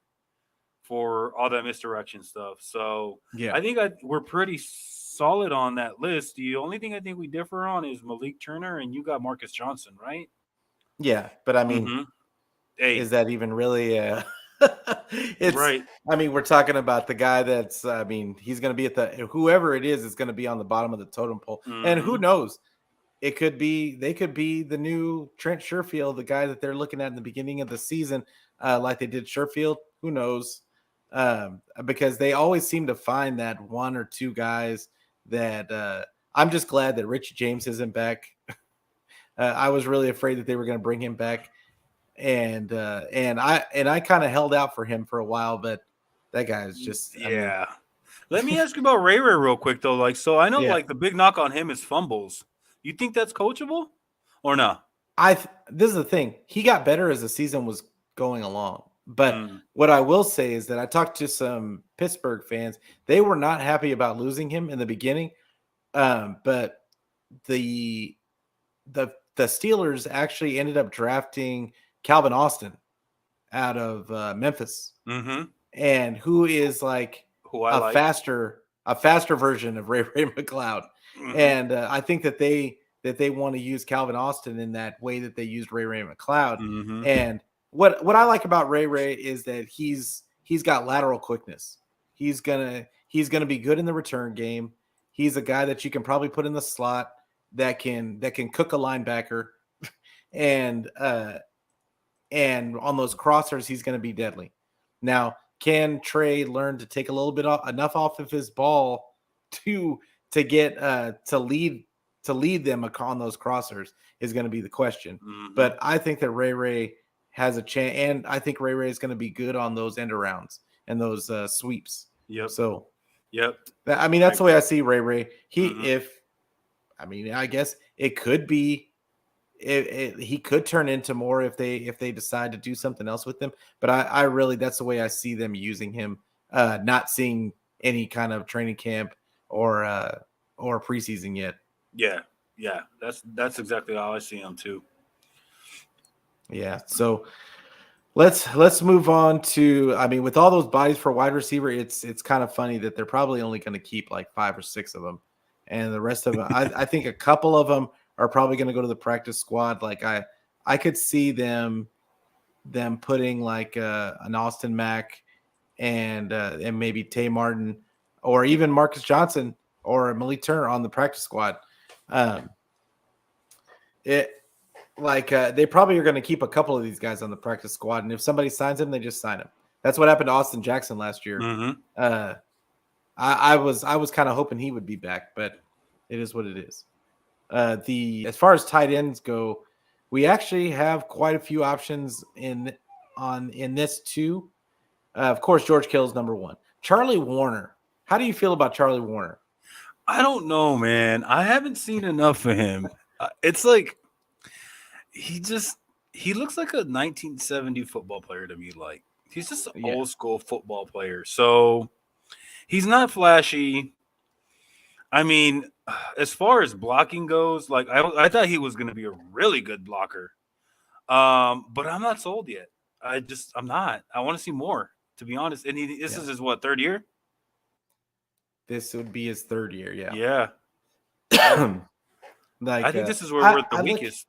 for all that misdirection stuff. So Yeah. I think we're pretty solid on that list. The only thing I think we differ on is Malik Turner, and you got Marcus Johnson, right? Yeah, but I mean, Hey, is that even really it's right. I mean, we're talking about the guy that's I mean, he's going to be at whoever it is going to be on the bottom of the totem pole. And who knows? They could be the new Trent Sherfield, the guy that they're looking at in the beginning of the season, like they did Sherfield. Who knows? Because they always seem to find that 1 or 2 guys that I'm just glad that Richie James isn't back. I was really afraid that they were going to bring him back, and I kind of held out for him for a while, but that guy is just Yeah. I mean, Let me ask you about Ray real quick though. Like, so I know yeah. like the big knock on him is fumbles. You think that's coachable or no? This is the thing. He got better as the season was going along. But what I will say is that I talked to some Pittsburgh fans. They were not happy about losing him in the beginning. But the Steelers actually ended up drafting Calvin Austin out of Memphis, and who is like a faster version of Ray McLeod. And I think that they want to use Calvin Austin in that way that they used Ray McLeod. And what I like about Ray is that he's got lateral quickness. He's gonna be good in the return game. He's a guy that you can probably put in the slot that can cook a linebacker, and on those crossers he's going to be deadly. Now, can Trey learn to take a little bit enough off of his ball to get to lead them on those crossers is going to be the question. But I think that Ray has a chance, and I think Ray is going to be good on those end arounds and those sweeps. So, I mean, that's the way I see Ray. I guess it could be. He could turn into more if they decide to do something else with him. But I really, that's the way I see them using him. Not seeing any kind of training camp or preseason yet. Yeah. That's exactly how I see him too. Yeah. So let's move on to. I mean, with all those bodies for wide receiver, it's kind of funny that they're probably only going to keep like 5 or 6 of them, and the rest of them, I think a couple of them are probably going to go to the practice squad. Like I could see them putting like an Austin Mack and maybe Tay Martin or even Marcus Johnson or Malik Turner on the practice squad. They probably are going to keep a couple of these guys on the practice squad, and if somebody signs them, they just sign them. That's what happened to Austin Jackson last year. I was kind of hoping he would be back, but it is what it is. As far as tight ends go, we actually have quite a few options in this too. Of course, George Kittle's number 1. Charlie Warner. How do you feel about Charlie Warner? I don't know, man. I haven't seen enough of him. It's like he just he looks like a 1970 football player to me. Like he's just an Yeah, old school football player. So he's not flashy. I mean, as far as blocking goes, like I thought he was going to be a really good blocker. But I'm not sold yet. I'm not. I want to see more, to be honest. And this yeah. is his what, third year? This would be his third year. Yeah, yeah. Yeah. I like think this is where I, we're the I look weakest.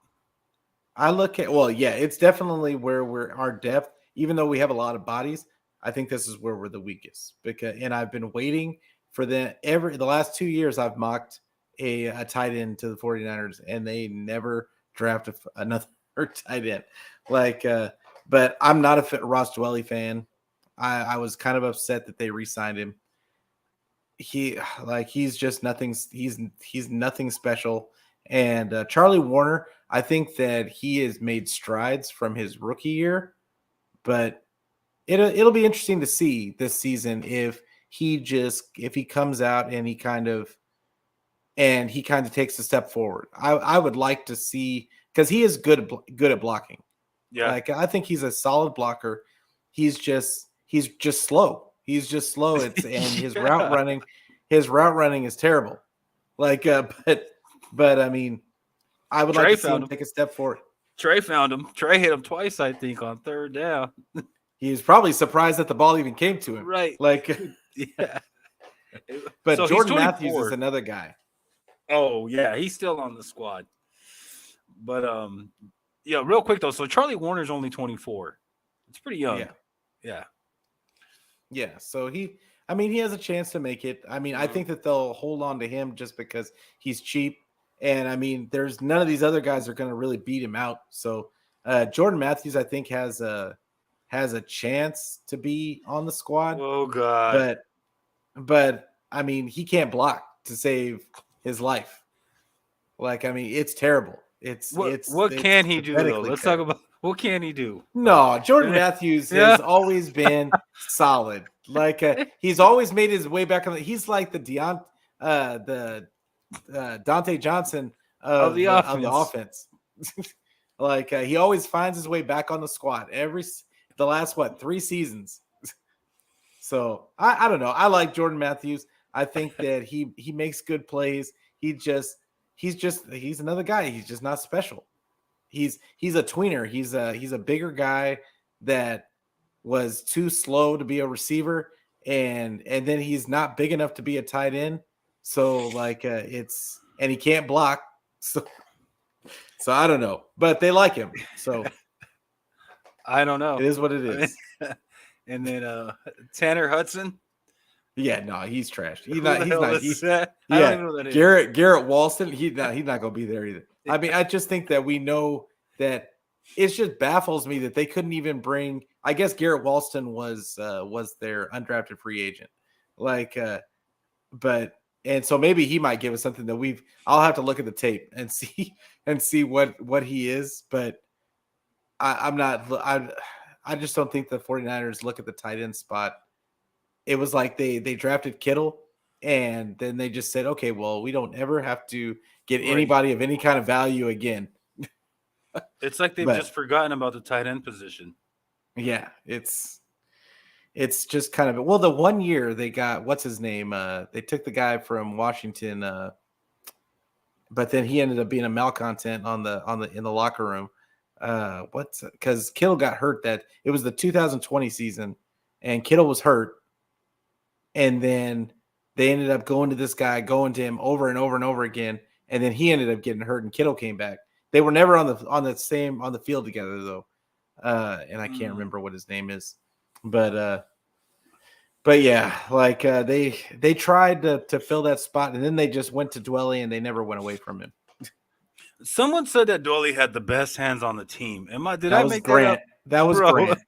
I look at well, yeah, it's definitely where we're our depth, even though we have a lot of bodies, I think this is where we're the weakest. Because and I've been waiting for the last 2 years I've mocked a tight end to the 49ers and they never draft another tight end. Like but I'm not a Ross Dwelly fan. I was kind of upset that they re-signed him. He's just nothing. He's nothing special. And Charlie Warner, I think that he has made strides from his rookie year, but it'll be interesting to see this season if he comes out and he kind of takes a step forward. I would like to see because he is good at blocking. Yeah. Like I think he's a solid blocker. He's just slow. He's just slow. And Yeah. his route running is terrible. Like but I mean, I would like Trey to see him found him. take a step forward. Trey found him. Trey hit him twice, I think, on third down. He's probably surprised that the ball even came to him. Right. Like Yeah. but So he's Jordan Matthews 24. is another guy. Oh yeah, he's still on the squad. But yeah, real quick though. So Charlie Warner's only 24. It's pretty young. Yeah. Yeah. Yeah, so he has a chance to make it. I mean, I Mhm. think that they'll hold on to him just because he's cheap. And I mean, there's none of these other guys are going to really beat him out. So Jordan Matthews, I think, has a chance to be on the squad, Oh God. but but I mean, he can't block to save his life. Like, I mean, it's terrible. What It's can he do though? pathetically Let's talk terrible. about what can he do? Like, No, Jordan Matthews yeah. has always been solid. Like he's always made his way back on. He's like the Dante Johnson Of the of the offense. offense. Like he always finds his way back on the squad the last 3 seasons. So I don't know. I like Jordan Matthews. I think that he makes good plays. He's another guy. He's just not special. He's a tweener. He's a bigger guy that was too slow to be a receiver, and then he's not big enough to be a tight end. So and he can't block. So I don't know, but they like him. So I don't know. it is what it I mean, is. and then Tanner Hudson. Yeah, no, he's trash. Who the hell is that? I don't Yeah, even know who that is. Garrett Walston. He's not gonna be there either. I mean, I just think that we know that it just baffles me that they couldn't even bring. I guess Garrett Walston was their undrafted free agent. Like, but and so maybe he might give us something that I'll have to look at the tape and see what he is. But I'm not. I just don't think the 49ers look at the tight end spot. It was like they drafted Kittle and then they just said, okay, well, we don't ever have to get anybody of any kind of value again. It's like they've just forgotten about the tight end position. Yeah, it's just kind of the 1 year they got what's his name? They took the guy from Washington, but then he ended up being a malcontent in the locker room. Because Kittle got hurt it was the 2020 season, and Kittle was hurt. And then they ended up going to him over and over and over again. And then he ended up getting hurt and Kittle came back. They were never on the field together though. And I can't remember what his name is, but yeah, they tried to fill that spot and then they just went to Dwelly and they never went away from him. Someone said that Dwelly had the best hands on the team. Did I make Grant? That was Grant.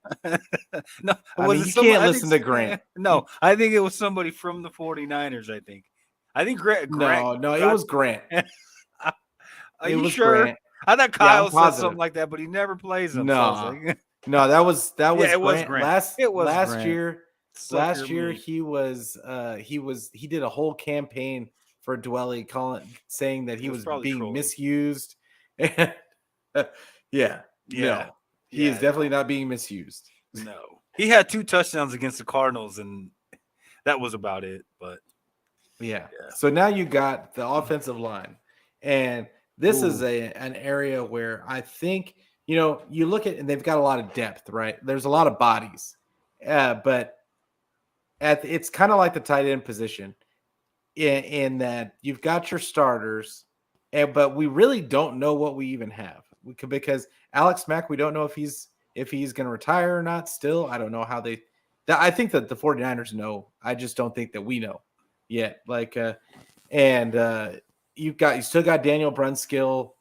No, you can't listen to Grant. No, I think it was somebody from the 49ers, I think Grant. No, it was Grant. Are you sure? Grant. I thought Kyle said something like that, but he never plays him. No, no, that was yeah, it Grant. Was Grant. Last year he did a whole campaign for Dwelly, saying that He he was was probably being trolling. misused. And, yeah, Yeah. no, he is Yeah. definitely No. not being misused. No. He had 2 touchdowns against the Cardinals, and that was about it. But Yeah. yeah. So now you got the offensive line, and this is Ooh. an area where I think you look at, and they've got a lot of depth, right? There's a lot of bodies, but it's kind of like the tight end position in that you've got your starters, but we really don't know what we even have. Because Alex Mack, we don't know if he's going to retire or not. Still, I don't know how they. I think that the 49ers know. I just don't think that we know yet. And you still got Daniel Brunskill,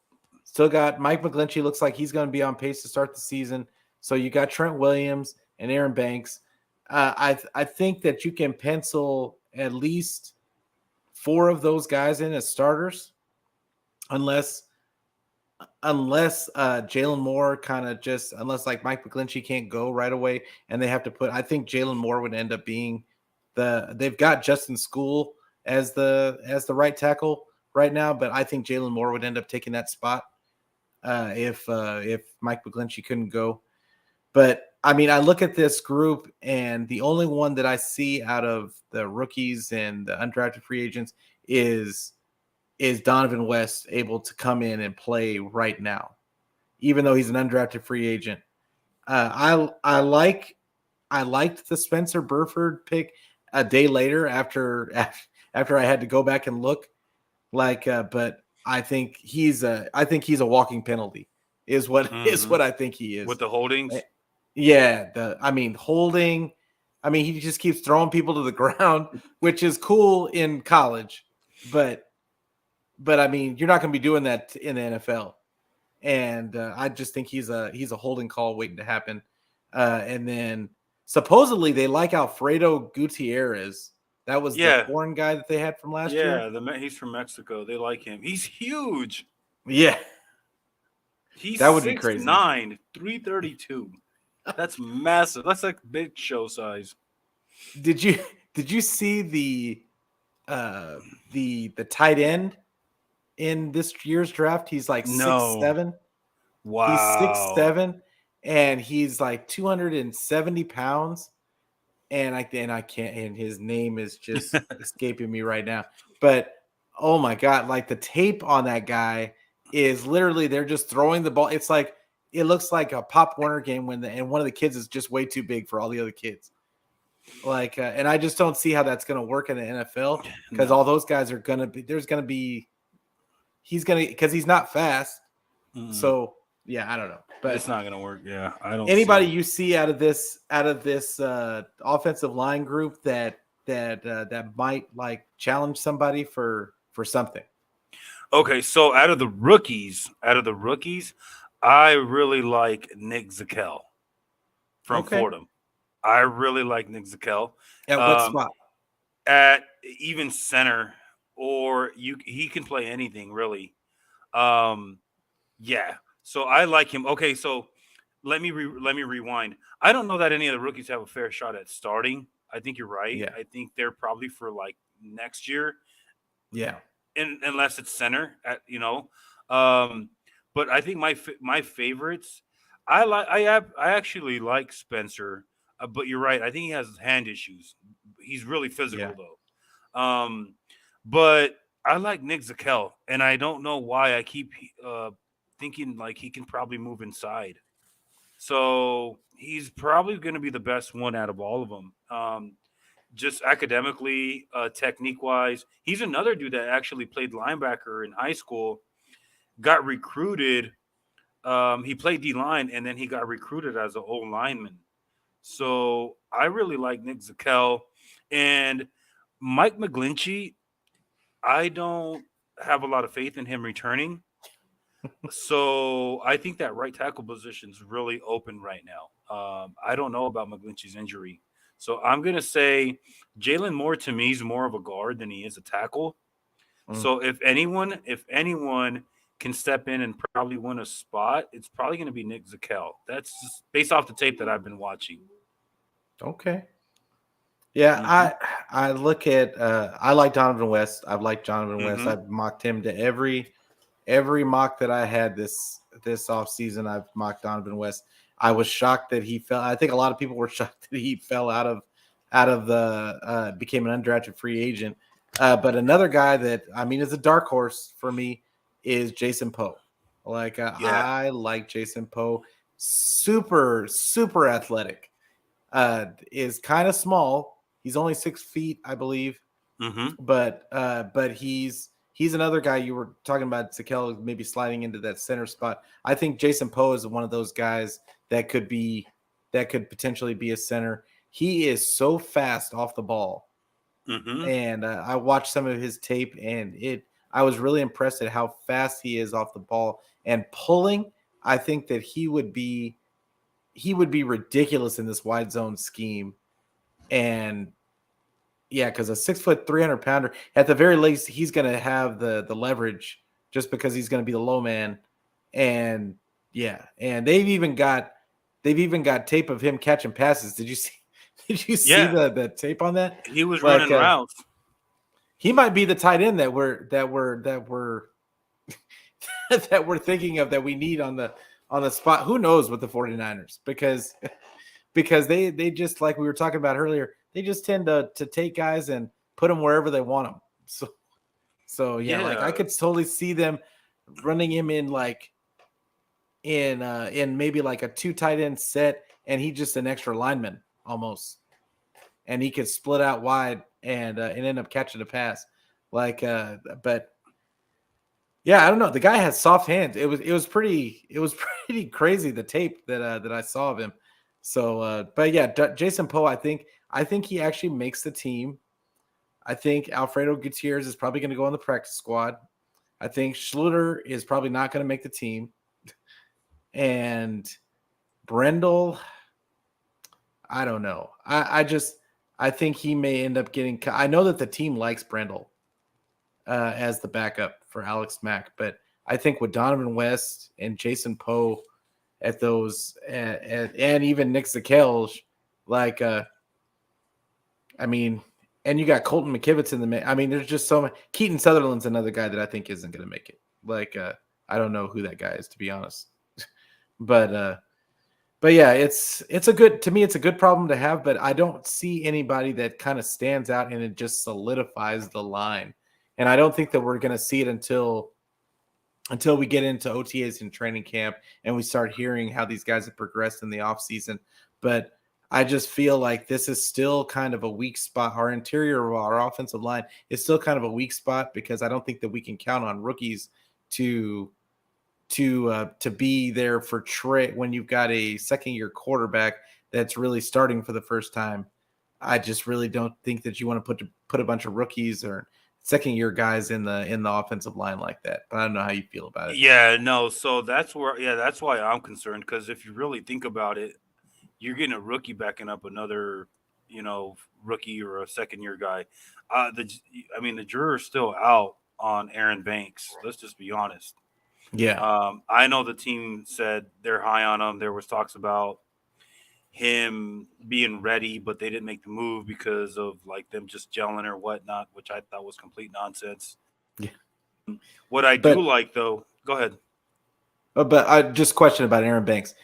still got Mike McGlinchey. Looks like he's going to be on pace to start the season. So you got Trent Williams and Aaron Banks. I think that you can pencil at least 4 of those guys in as starters, unless Jalen Moore kind of unless like Mike McGlinchey can't go right away and they have to put. I think Jalen Moore would end up being they've got Justin School as the right tackle right now, but I think Jalen Moore would end up taking that spot if Mike McGlinchey couldn't go. But I mean, I look at this group, and the only one that I see out of the rookies and the undrafted free agents is Donovan West able to come in and play right now, even though he's an undrafted free agent. I liked the Spencer Burford pick a day later after I had to go back and look. But I think he's a walking penalty. Is what is Mm-hmm. what I think he With is. the holdings. Yeah, holding. I mean, he just keeps throwing people to the ground, which is cool in college, but I mean, you're not going to be doing that in the NFL. And I just think he's a holding call waiting to happen. And then supposedly they like Alfredo Gutierrez. That was the Yeah. foreign guy that they had from last year. Yeah. He's from Mexico. They like him. He's huge. Yeah, He's that would be crazy. 6'9", 332. That's massive. That's like big show size. Did you did you see uh the tight end in this year's draft? He's like six No. seven. He's six Wow. seven, and he's like 270 pounds. And I can't, and his name is just escaping me right now. But oh my god, like the tape on that guy is literally they're just throwing the ball. It's like it looks like a Pop Warner game and one of the kids is just way too big for all the other kids. And I just don't see how that's going to work in the NFL because all No. those guys are going to be. He's going to because he's not fast. Mm-mm. So yeah, I don't know, It's but not gonna work. Yeah, I don't see anybody it. you see out of this offensive line group that might like challenge somebody for something. Okay, so out of the rookies, I really like Nick Zakel from Okay, Fordham. I really like Nick Zakel. at what Um, spot? at even center, he can play anything really. Um, yeah. So I like him. Okay, so let me rewind. I don't know that any of the rookies have a fair shot at starting. I think you're right. Yeah, I think they're probably for like next year, yeah, unless it's center. Um, but I think my favorites. I actually like Spencer, but you're right. I think he has hand issues. He's really yeah. physical though. But I like Nick Zakel, and I don't know why I keep thinking like he can probably move inside. So he's probably going to be the best one out of all of them. Just academically, technique wise, he's another dude that actually played linebacker in high school. Got recruited. He played D line, and then he got recruited as an old lineman. So I really like Nick Zakel and Mike McGlinchey. I don't have a lot of faith in him returning. So I think that right tackle position is really open right now. I don't know about McGlinchey's injury. So I'm going to say Jalen Moore to me is more of a guard than he is a tackle. Mm, So if anyone can step in and probably win a spot, it's probably going to be Nick Zakel. That's just based off the tape that I've been watching. okay. Yeah, Hmm. I look at I like Donovan West. I've liked Donovan West. Hmm. I've mocked him to every mock that I had this off season. I've mocked Donovan West. I was shocked that he fell. I think a lot of people were shocked that he fell out of the became an undrafted free agent. But another guy that I mean is a dark horse for me is Jason Poe. Like Yeah. I like Jason Poe, super athletic. Is kind of small. He's only 6 feet, I believe, Hmm. but he's another guy you were talking about. Sakel maybe sliding into that center spot. I think Jason Poe is one of those guys that could potentially be a center. He is so fast off the ball, Hmm. and I watched some of his tape, and it I was really impressed at how fast he is off the ball and pulling. I think that he would be ridiculous in this wide zone scheme. And yeah, because a 6 foot 300 pounder, at the very least, he's going to have the leverage just because he's going to be the low man. And yeah, and they've even got tape of him catching passes. Did you see? Did you see Yeah. the tape on that? He was Like running routes. he might be the tight end that we're that we're thinking of that we need on the spot. Who knows with the 49ers because they just like we were talking about earlier, they just tend to take guys and put them wherever they want them. So yeah, like I Yeah. could totally see them running him in like in maybe like a two tight end set, and he just an extra lineman almost, and he could split out wide and end up catching a pass. Like, but yeah, I don't know. The guy has soft hands. It was pretty crazy the tape that I saw of him. So, but yeah, Jason Poe, I think he actually makes the team. I think Alfredo Gutierrez is probably going to go on the practice squad. I think Schluter is probably not going to make the team, and Brendel, I don't know. I think he may end up getting. I know that the team likes Brendel as the backup for Alex Mack, but I think with Donovan West and Jason Poe at those and even Nick Zakelj, like I mean, and you got Colton McKivitz in the mix. I mean, there's just so much. Keaton Sutherland's another guy that I think isn't going to make it. Like I don't know who that guy is, to be honest. but but yeah, it's a good to me. It's a good problem to have, but I don't see anybody that kind of stands out and it just solidifies the line. And I don't think that we're going to see it until we get into OTAs and training camp and we start hearing how these guys have progressed in the offseason. But I just feel like this is still kind of a weak spot. Our interior of our offensive line is still kind of a weak spot because I don't think that we can count on rookies to to be there for Trey when you've got a second year quarterback that's really starting for the first time. I just really don't think that you want to put a bunch of rookies or second year guys in the offensive line like that. But I don't know how you feel about it. Yeah, no, so that's where yeah, that's why I'm concerned because if you really think about it, you're getting a rookie backing up another, rookie or a second year guy. I mean, the jury's still out on Aaron Banks. Let's just be honest. Yeah. I know the team said they're high on him. There was talks about him being ready, but they didn't make the move because of like them just gelling or whatnot, which I thought was complete nonsense. Yeah. What I do But like though, go ahead. but I just question about Aaron Banks.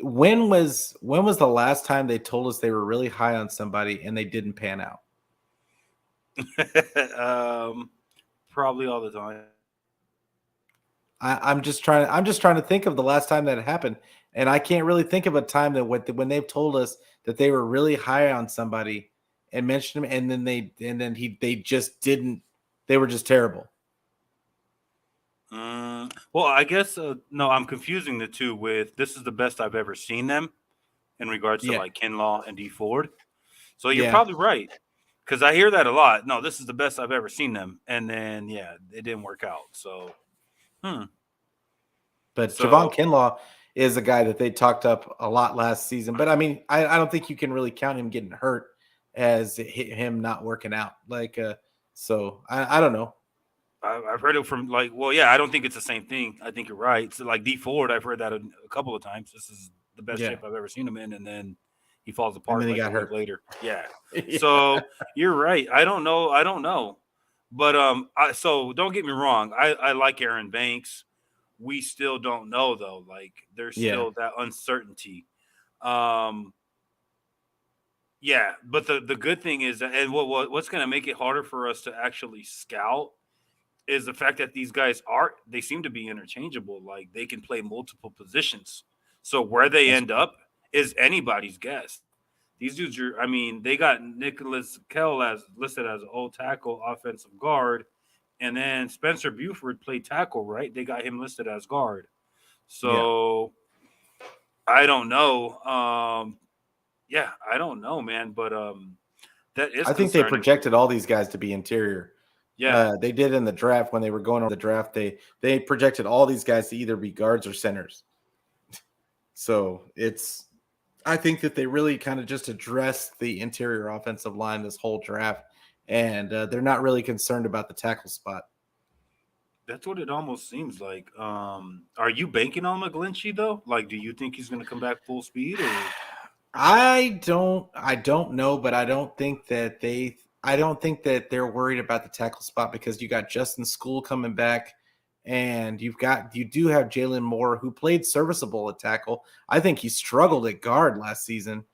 When was the last time they told us they were really high on somebody and they didn't pan out? um, Probably all the time. I'm just trying to think of the last time that happened, and I can't really think of a time that when they've told us that they were really high on somebody and mentioned him, and then they just didn't. They were just terrible. Well, I guess no, I'm confusing the two with this is the best I've ever seen them in regards to Yeah, like Kinlaw and D Ford. So you're yeah. probably right because I hear that a lot. No, this is the best I've ever seen them, and then yeah, it didn't work out. So, hmm. But Javon So Kinlaw is a guy that they talked up a lot last season. But I mean, I don't think you can really count him getting hurt as him not working out. Like, so I don't know. I've heard it from like, well, yeah, I don't think it's the same thing. I think you're right. So like D Ford, I've heard that a couple of times. This is the best Yeah. shape I've ever seen him in, and then he falls And apart then he like a got week hurt. later. Yeah. Yeah. So you're right. I don't know. I don't know. But so don't get me wrong. I like Aaron Banks. We still don't know though. Like there's Yeah. still that uncertainty. Um, yeah, but the good thing is that, and what's going to make it harder for us to actually scout is the fact that these guys they seem to be interchangeable. Like they can play multiple positions. So where they That's end true. up is anybody's guess. These dudes are, I mean, they got Nicholas Kell as listed as old tackle, offensive guard, and then Spencer Buford played tackle, right? They got him listed as guard. Yeah. So I don't know. Yeah, I don't know, man, but that is I think they concerning. projected all these guys to be interior. Yeah, They did in the draft when they were going over the draft. They projected all these guys to either be guards or centers. So I think that they really kind of just addressed the interior offensive line this whole draft, and they're not really concerned about the tackle spot. that's what it almost seems like. Are you banking on McGlinchey though? Like, do you think he's going to come back full speed or? I don't know, but I don't think that they're worried about the tackle spot because you got Justin School coming back, and you do have Jalen Moore, who played serviceable at tackle. I think he struggled at guard last season.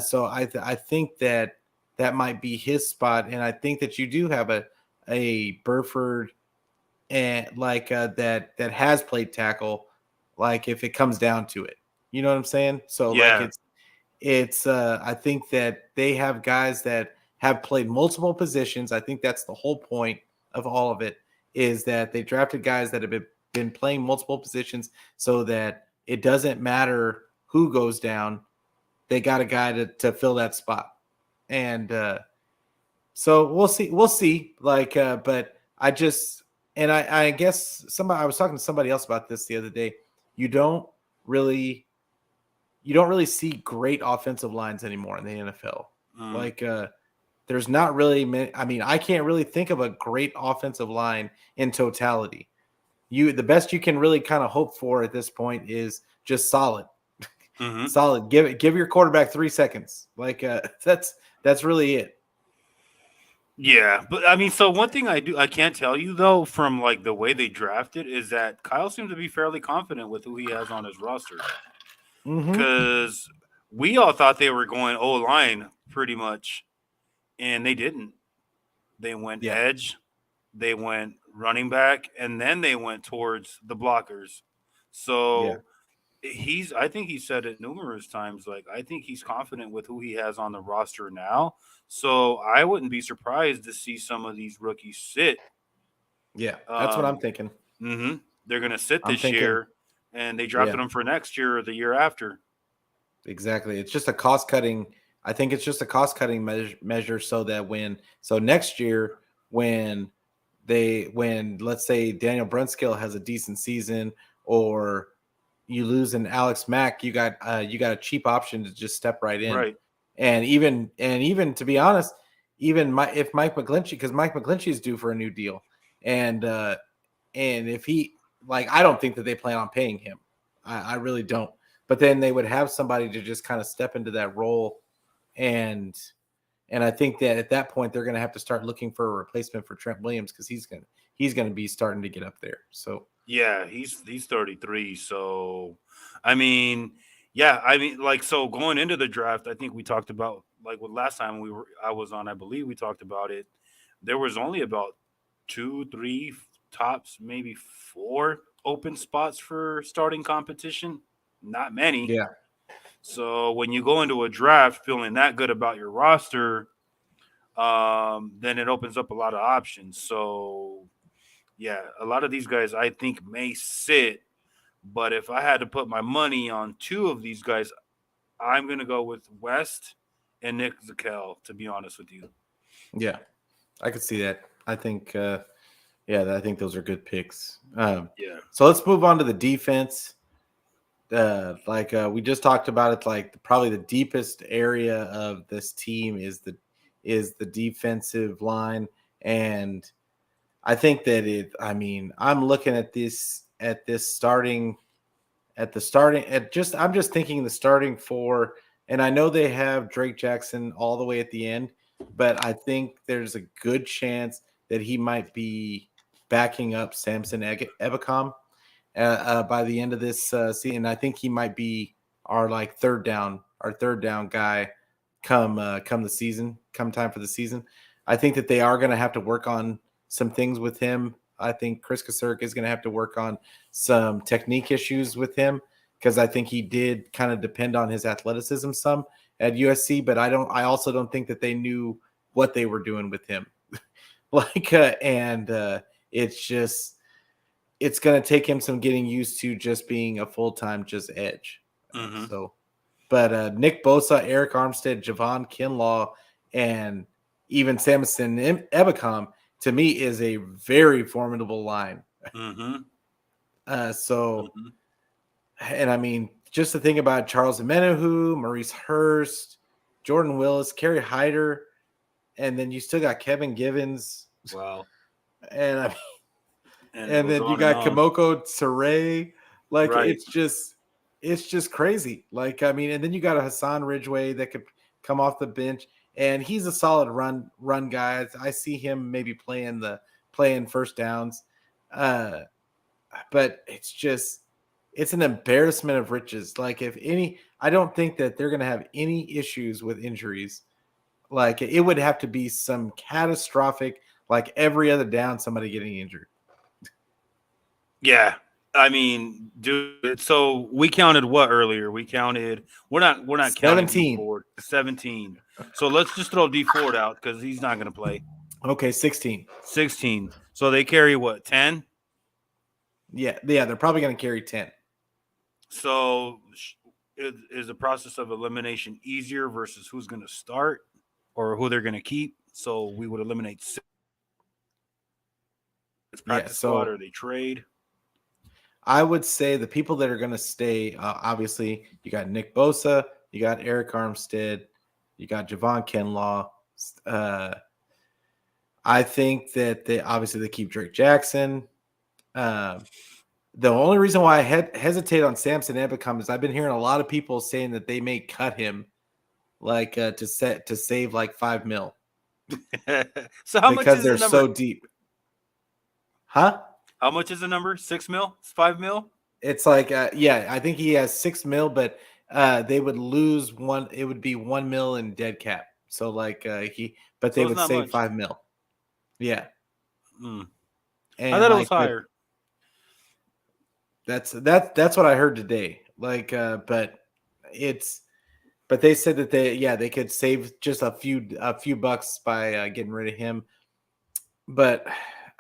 So I think that that might be his spot, and I think that you do have a Burford and that has played tackle, like if it comes down to it. You know what I'm saying? So like Yeah, it's I think that they have guys that have played multiple positions. I think that's the whole point of all of it, is that they drafted guys that have been playing multiple positions so that it doesn't matter who goes down. They got a guy to fill that spot. And so we'll see. But I just, and I guess I was talking to somebody else about this the other day. You don't really see great offensive lines anymore in the NFL. mm, Like there's not really many. I mean, I can't really think of a great offensive line in totality. The best you can really kind of hope for at this point is just solid. hmm Solid. Give your quarterback 3 seconds. Like that's really it. yeah. But I mean, so one thing I can't tell you though from like the way they drafted is that Kyle seems to be fairly confident with who he has on his roster Mhm. because we all thought they were going O line pretty much, and they didn't. They went Yeah. edge, they went running back, and then they went towards the blockers. Yeah. So I think he said it numerous times. Like, I think he's confident with who he has on the roster now. So I wouldn't be surprised to see some of these rookies sit. Yeah. That's what I'm Um, thinking. hmm They're going to sit I'm this thinking year, and they yeah. drafted them for next year or the year after. Exactly. It's just a cost cutting. I think it's just a cost cutting measure so that next year when when let's say Daniel Brunskill has a decent season, or you lose an Alex Mack, you got a cheap option to just step right in. Right. And even to be honest, even if Mike McGlinchey, because Mike McGlinchey is due for a new deal, and if he, like, I don't think that they plan on paying him. I really don't. But then they would have somebody to just kind of step into that role, and I think that at that point they're going to have to start looking for a replacement for Trent Williams, because he's going to be starting to get up there. So Yeah, he's 33. So, I mean, yeah, I mean, like, so going into the draft, I think we talked about like what last time I was on, I believe we talked about it. There was only about two, three tops, maybe four open spots for starting competition. Not many. yeah, So when you go into a draft feeling that good about your roster, then it opens up a lot of options. So yeah, a lot of these guys I think may sit, but if I had to put my money on two of these guys, I'm gonna go with West and Nick Zakel, to be honest with you. yeah, I could see that. I think yeah, I think those are good picks. Yeah. So let's move on to the defense. We just talked about it, like probably the deepest area of this team is the defensive line. And I think that I'm looking at this starting at the starting at just I'm just thinking the starting four, And I know they have Drake Jackson all the way at the end, but I think there's a good chance that he might be backing up Samson Ebicom by the end of this season. I think he might be our third down guy come time for the season. I think that they are going to have to work on some things with him. I think Chris Kasurk is going to have to work on some technique issues with him because I think he did kind of depend on his athleticism some at USC, but I also don't think that they knew what they were doing with him. It's going to take him some getting used to just being a full-time just edge. But Nick Bosa, Eric Armstead, Javon Kinlaw, and even Samson Ebicom, to me, is a very formidable line. And I mean, just to think about Charles Omenihu, Maurice Hurst, Jordan Willis, Kerry Hyder, and then you still got Kevin Givens. Wow. And I mean, and then you got Kamoko Saray. Like, right. it's just crazy. Like, I mean, and then you got a Hassan Ridgeway that could come off the bench, and he's a solid run guy. I see him maybe playing first downs. But it's an embarrassment of riches. Like, I don't think that they're going to have any issues with injuries. Like, it would have to be some catastrophic, like every other down, somebody getting injured. Yeah. I mean, dude, so we counted what earlier? We're not 17. counting D Ford. 17. So let's just throw D Ford out because he's not going to play. Okay, 16. 16. So they carry what, 10? Yeah, they're probably going to carry 10. So is the process of elimination easier versus who's going to start or who they're going to keep? So we would eliminate 6. It's practice squad or they trade. I would say the people that are going to stay, obviously, you got Nick Bosa, you got Eric Armstead, you got Javon Kinlaw. I think that they keep Drake Jackson. The only reason why I hesitate on Samson Ebicom is I've been hearing a lot of people saying that they may cut him, like to save like $5 million. So how much is they're the number? So deep? Huh? How much is the number? 6 mil? 5 mil? It's like, I think he has 6 mil, but they would lose one. It would be 1 mil in dead cap. So like they would save much. 5 mil. Yeah. And I thought it was higher. That's what I heard today. Like, but they said that they could save just a few bucks by getting rid of him. But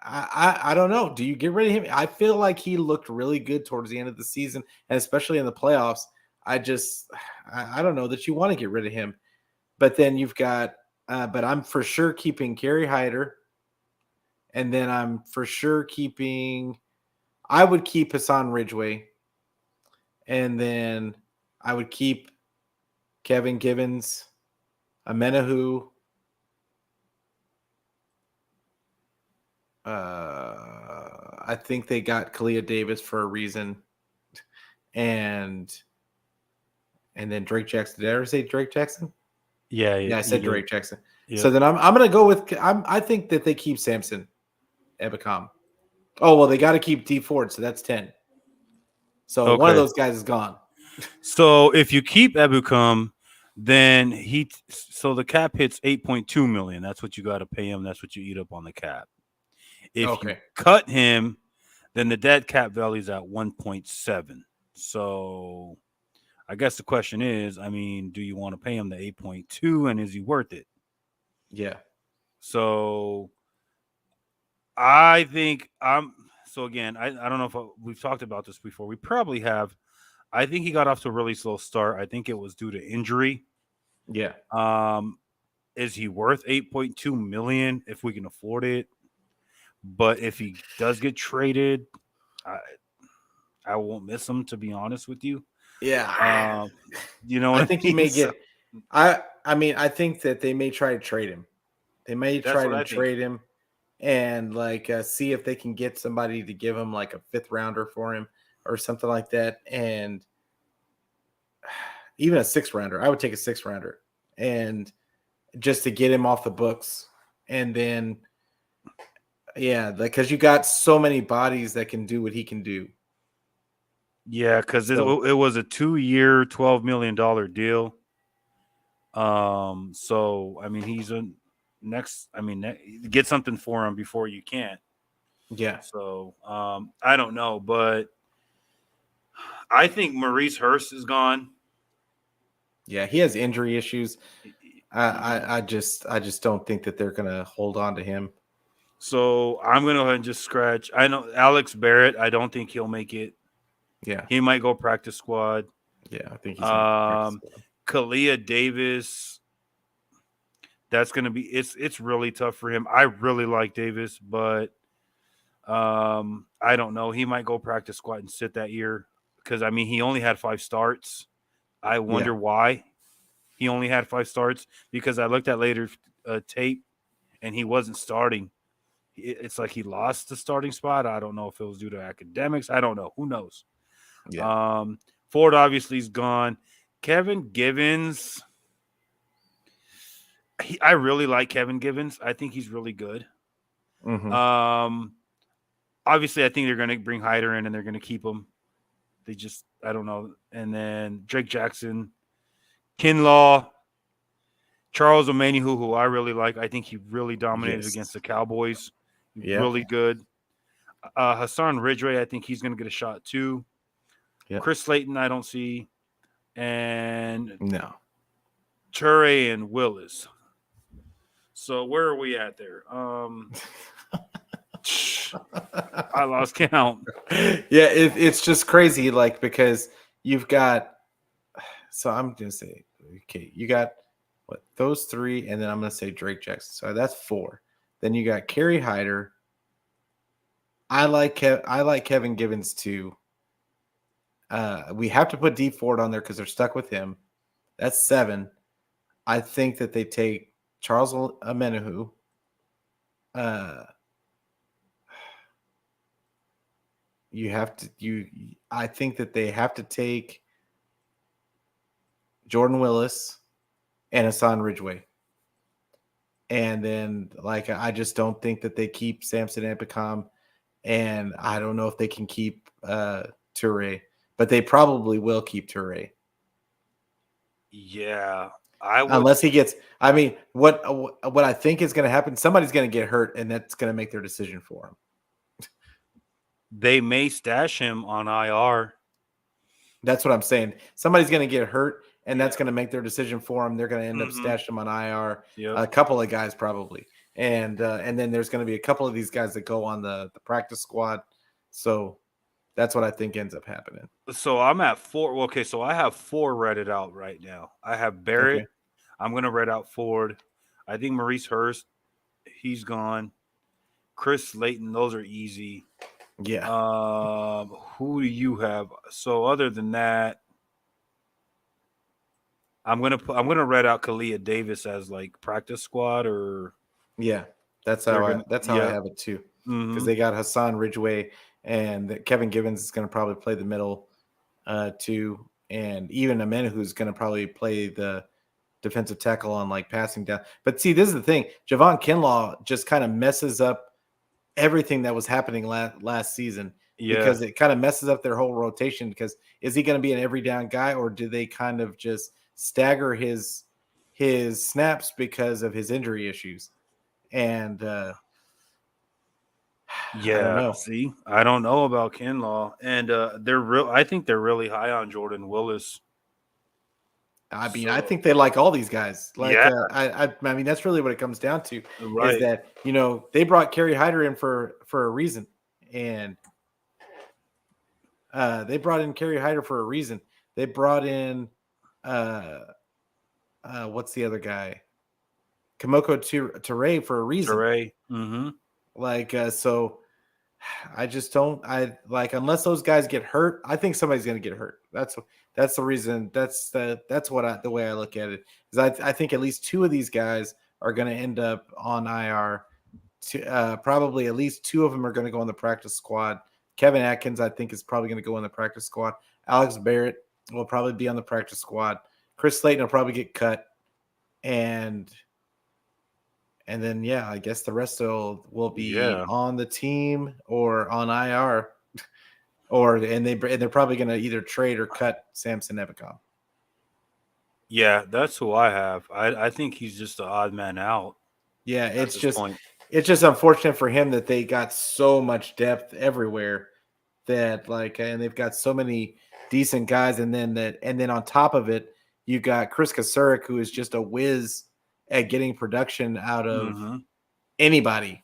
I don't know. Do you get rid of him? I feel like he looked really good towards the end of the season, and especially in the playoffs. I don't know that you want to get rid of him. But then you've got, but I'm for sure keeping Kerry Hyder, and then I'm for sure I would keep Hassan Ridgeway, and then I would keep Kevin Givens, Omenihu. I think they got Kalia Davis for a reason, and then Drake Jackson. Did I ever say Drake Jackson? Yeah, I said Drake Jackson. Yep. So then I'm going to go with I think that they keep Samson Ebicom. Oh well, they got to keep D Ford, so that's 10. So one of those guys is gone. So if you keep Ebicom, then so the cap hits 8.2 million. That's what you got to pay him. That's what you eat up on the cap. If you cut him, then the dead cap value is at 1.7. So I guess the question is, I mean, do you want to pay him the 8.2 and is he worth it? Yeah. So I think so again, I don't know if we've talked about this before. We probably have. I think he got off to a really slow start. I think it was due to injury. Yeah. Is he worth 8.2 million if we can afford it? But if he does get traded, I won't miss him, to be honest with you. Yeah. You know what I think he may get I mean, I think that they may try to trade him. They may try to trade him and like see if they can get somebody to give him like a 5th rounder for him or something like that. And even a 6th-rounder. I would take a 6th-rounder and just to get him off the books. And then, because you got so many bodies that can do what he can do. Yeah, because it was a 2-year, $12 million deal. So I mean, he's a next. I mean, get something for him before you can't. Yeah. So I don't know, but I think Maurice Hurst is gone. Yeah, he has injury issues. I just don't think that they're gonna hold on to him. So I'm gonna go ahead and just scratch. I know Alex Barrett. I don't think he'll make it. Yeah, he might go practice squad. Yeah, I think he's gonna Kalia Davis. That's gonna be it's really tough for him. I really like Davis, but I don't know. He might go practice squad and sit that year because I mean he only had 5 starts. I wonder why he only had 5 starts because I looked at later tape and he wasn't starting. It's like he lost the starting spot. I don't know if it was due to academics. I don't know. Who knows? Yeah. Ford obviously is gone. Kevin Givens. I really like Kevin Givens. I think he's really good. Mm-hmm. Obviously, I think they're going to bring Hyder in and they're going to keep him. They just, I don't know. And then Drake Jackson, Kinlaw, Charles Omenihu, who I really like. I think he really dominated against the Cowboys. Really good. Hassan Ridgway, I think he's going to get a shot too. Yep. Chris Slayton, I don't see. And no. Trey and Willis. So where are we at there? I lost count. Yeah, it's just crazy, like because you've got. So I'm gonna say, okay, you got what those 3, and then I'm gonna say Drake Jackson. So that's 4. Then you got Kerry Hyder. I like Kevin Givens too. We have to put D Ford on there because they're stuck with him. That's 7. I think that they take Charles Omenihu. I think that they have to take Jordan Willis and Hassan Ridgway. And then, I just don't think that they keep Samson Epicom. And I don't know if they can keep Toure. But they probably will keep Toure. Yeah. Unless he gets – I mean, what I think is going to happen, somebody's going to get hurt, and that's going to make their decision for him. They may stash him on IR. That's what I'm saying. Somebody's going to get hurt, and that's going to make their decision for him. They're going to end up stashing him on IR. Yep. A couple of guys probably. And then there's going to be a couple of these guys that go on the practice squad. So that's what I think ends up happening. So I'm at 4. Okay, so I have 4 redded out right now. I have Barrett. Okay. I'm going to red out Ford. I think Maurice Hurst, he's gone. Chris Slayton, those are easy. Yeah. Who do you have? So other than that, I'm gonna red out Kalia Davis as like practice squad or. Yeah, that's how I have it too. Because they got Hassan Ridgway and Kevin Givens is going to probably play the middle too, and even Omenihu who's going to probably play the defensive tackle on like passing down. But see, this is the thing: Javon Kinlaw just kind of messes up everything that was happening last season because it kind of messes up their whole rotation. Because is he going to be an every down guy, or do they kind of just stagger his snaps because of his injury issues? And I don't know. See, I don't know about Kinlaw, and I think they're really high on Jordan Willis. I mean, I think they like all these guys. I mean, that's really what it comes down to. Right. Is that they brought Kerry Hyder in for a reason, and they brought in Kerry Hyder for a reason. They brought in what's the other guy? Kamoko Toure for a reason. Toure. Mm-hmm. So I just don't. Unless those guys get hurt. I think somebody's going to get hurt. That's the reason. That's the way I look at it. Is I think at least 2 of these guys are going to end up on IR. Probably at least 2 of them are going to go on the practice squad. Kevin Atkins, I think, is probably going to go on the practice squad. Alex Barrett will probably be on the practice squad. Chris Slayton will probably get cut, and then I guess the rest will be Yeah. on the team or on IR, and they're probably going to either trade or cut Samson Ebicom. Yeah, that's who I have. I think he's just the odd man out Yeah, at this point. it's just unfortunate for him that they got so much depth everywhere that and they've got so many decent guys, and then on top of it, you got Chris Kasurek, who is just a whiz at getting production out of Mm-hmm. anybody.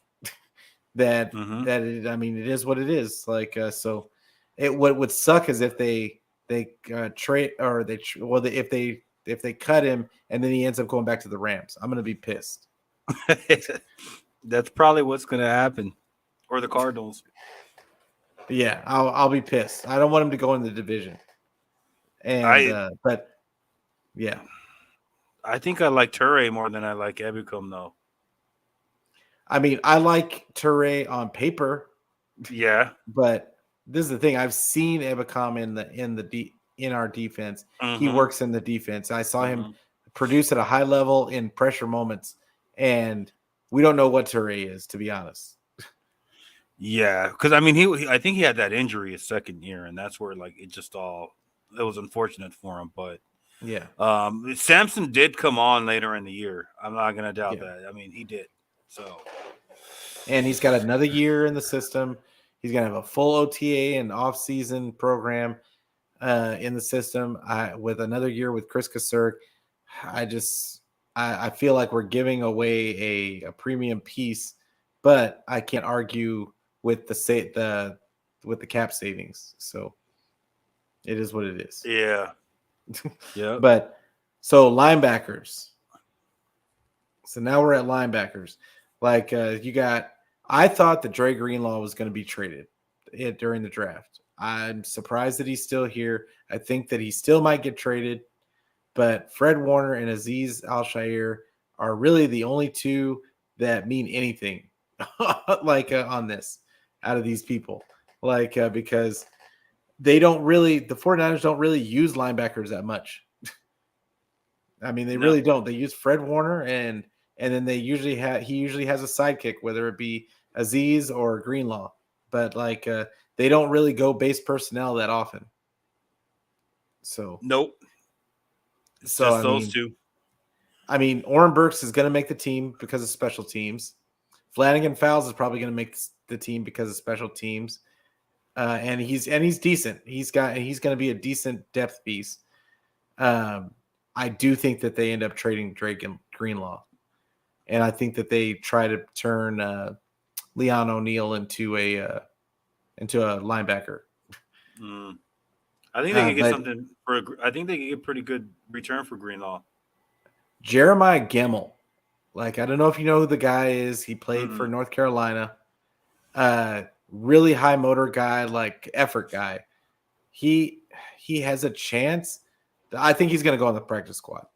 Mm-hmm. I mean, it is what it is. So, what would suck is if they trade or if they cut him and then he ends up going back to the Rams. I'm gonna be pissed. That's probably what's going to happen, or the Cardinals. Yeah, I'll be pissed. I don't want him to go in the division. But yeah, I think I like Trey more than I like Ebicom, though. I mean, I like Trey on paper. Yeah, but this is the thing. I've seen Ebicom in our defense. mm-hmm. He works in the defense. I saw him produce at a high level in pressure moments, and we don't know what Trey is, to be honest. Yeah, because I mean, I think he had that injury his second year, and that's where it was unfortunate for him. But yeah, Samson did come on later in the year. I'm not gonna doubt that. I mean, he did. So, and he's got another year in the system. He's gonna have a full OTA and off-season program in the system. With another year with Chris Kasurek, I feel like we're giving away a premium piece, but I can't argue with the cap savings. So it is what it is. yeah. Yeah. But so linebackers. So now we're at linebackers. I thought that Dre Greenlaw was going to be traded during the draft. I'm surprised that he's still here. I think that he still might get traded, but Fred Warner and Azeez Al-Shaair are really the only two that mean anything on this out of these people. Because the 49ers don't really use linebackers that much. I mean, they really don't. They use Fred Warner and then he usually has a sidekick, whether it be Azeez or Greenlaw. But they don't really go base personnel that often. So nope. It's just those two. I mean, Oren Burks is going to make the team because of special teams. Flanagan Fowles is probably going to make the team because of special teams. And he's decent. He's going to be a decent depth piece. I do think that they end up trading Drake and Greenlaw, and I think that they try to turn Leon O'Neal into a linebacker. I think they can get something I think they can get pretty good return for Greenlaw. Jeremiah Gemmel, I don't know if you know who the guy is. He played for North Carolina. Really high motor guy, effort guy. He has a chance. I think he's going to go on the practice squad.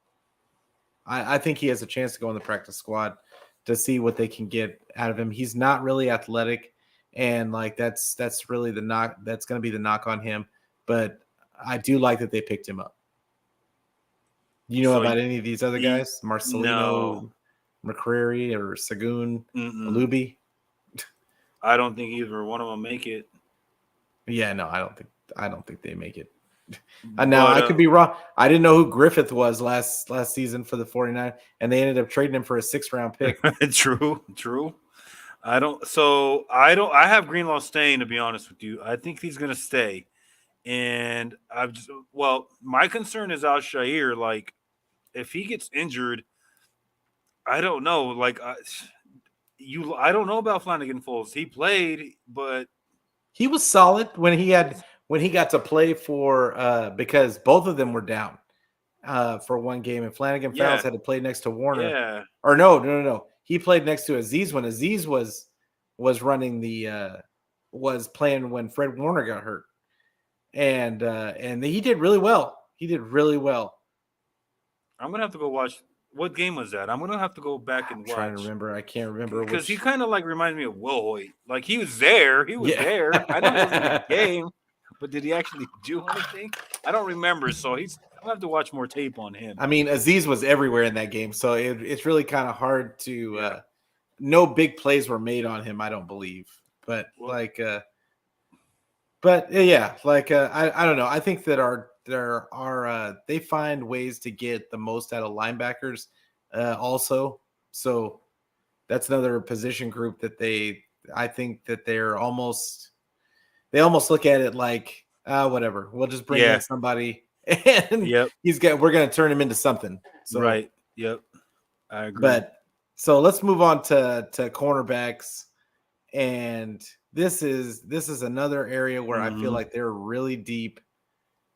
I think he has a chance to go on the practice squad to see what they can get out of him. He's not really athletic, and that's really the knock. That's going to be the knock on him. But I do like that they picked him up. You know about any of these other guys? Marcelino, McCrary, or Sagoon, Alubi? I don't think either one of them make it. Yeah, no, I don't think they make it. Now I could be wrong. I didn't know who Griffith was last season for the 49ers, and they ended up trading him for a 6th-round pick. True. I have Greenlaw staying, to be honest with you. I think he's going to stay. And my concern is Al-Shaair. If he gets injured, I don't know. I don't know about Flanagan Fowles. He played, but he was solid when he got to play for because both of them were down for one game, and Flanagan Fowles had to play next to Warner. Yeah. Or no. He played next to Azeez when Azeez was running was playing when Fred Warner got hurt. And he did really well. I'm gonna have to go watch. What game was that? I'm gonna have to go back and watch. Trying to remember. I can't remember because he kind of reminds me of Will Hoyt. He was there. He was there. I know it wasn't a game, but did he actually do anything? I don't remember. So I'll have to watch more tape on him. I mean, Aziz was everywhere in that game, so it's really kind of hard to. Yeah. No big plays were made on him, I don't believe. But Well, yeah, I don't know. I think that they find ways to get the most out of linebackers, also. So that's another position group that I think that they almost look at it like, whatever. We'll just bring in yeah. somebody, and Yep. we're going to turn him into something. So, Right. Yep. I agree. but so let's move on to cornerbacks, and this is another area where I feel Mhm. like they're really deep.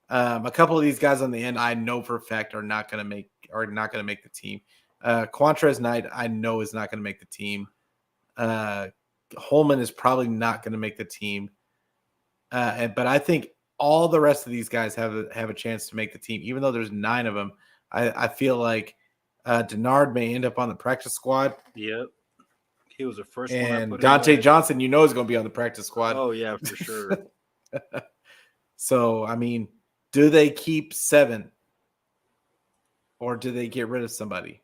A couple of these guys on the end, I know for a fact are not going to make the team. Quantrez Knight, I know is not going to make the team. Holman is probably not going to make the team. But I think all the rest of these guys have a chance to make the team, even though there's 9 of them. I feel like Denard may end up on the practice squad, Yep. He was the first one I and put in Dante last. Johnson, is going to be on the practice squad. Oh yeah, for sure. So I mean, do they keep 7, or do they get rid of somebody?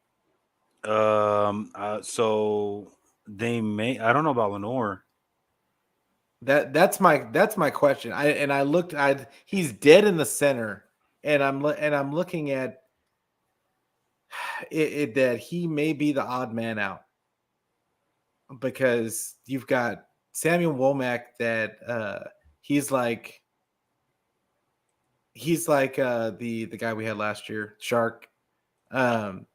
So they may. I don't know about Lenore. That's my question. I looked. He's dead in the center, and I'm looking at it that he may be the odd man out, because you've got Samuel Womack that he's like the guy we had last year, Shark. Um,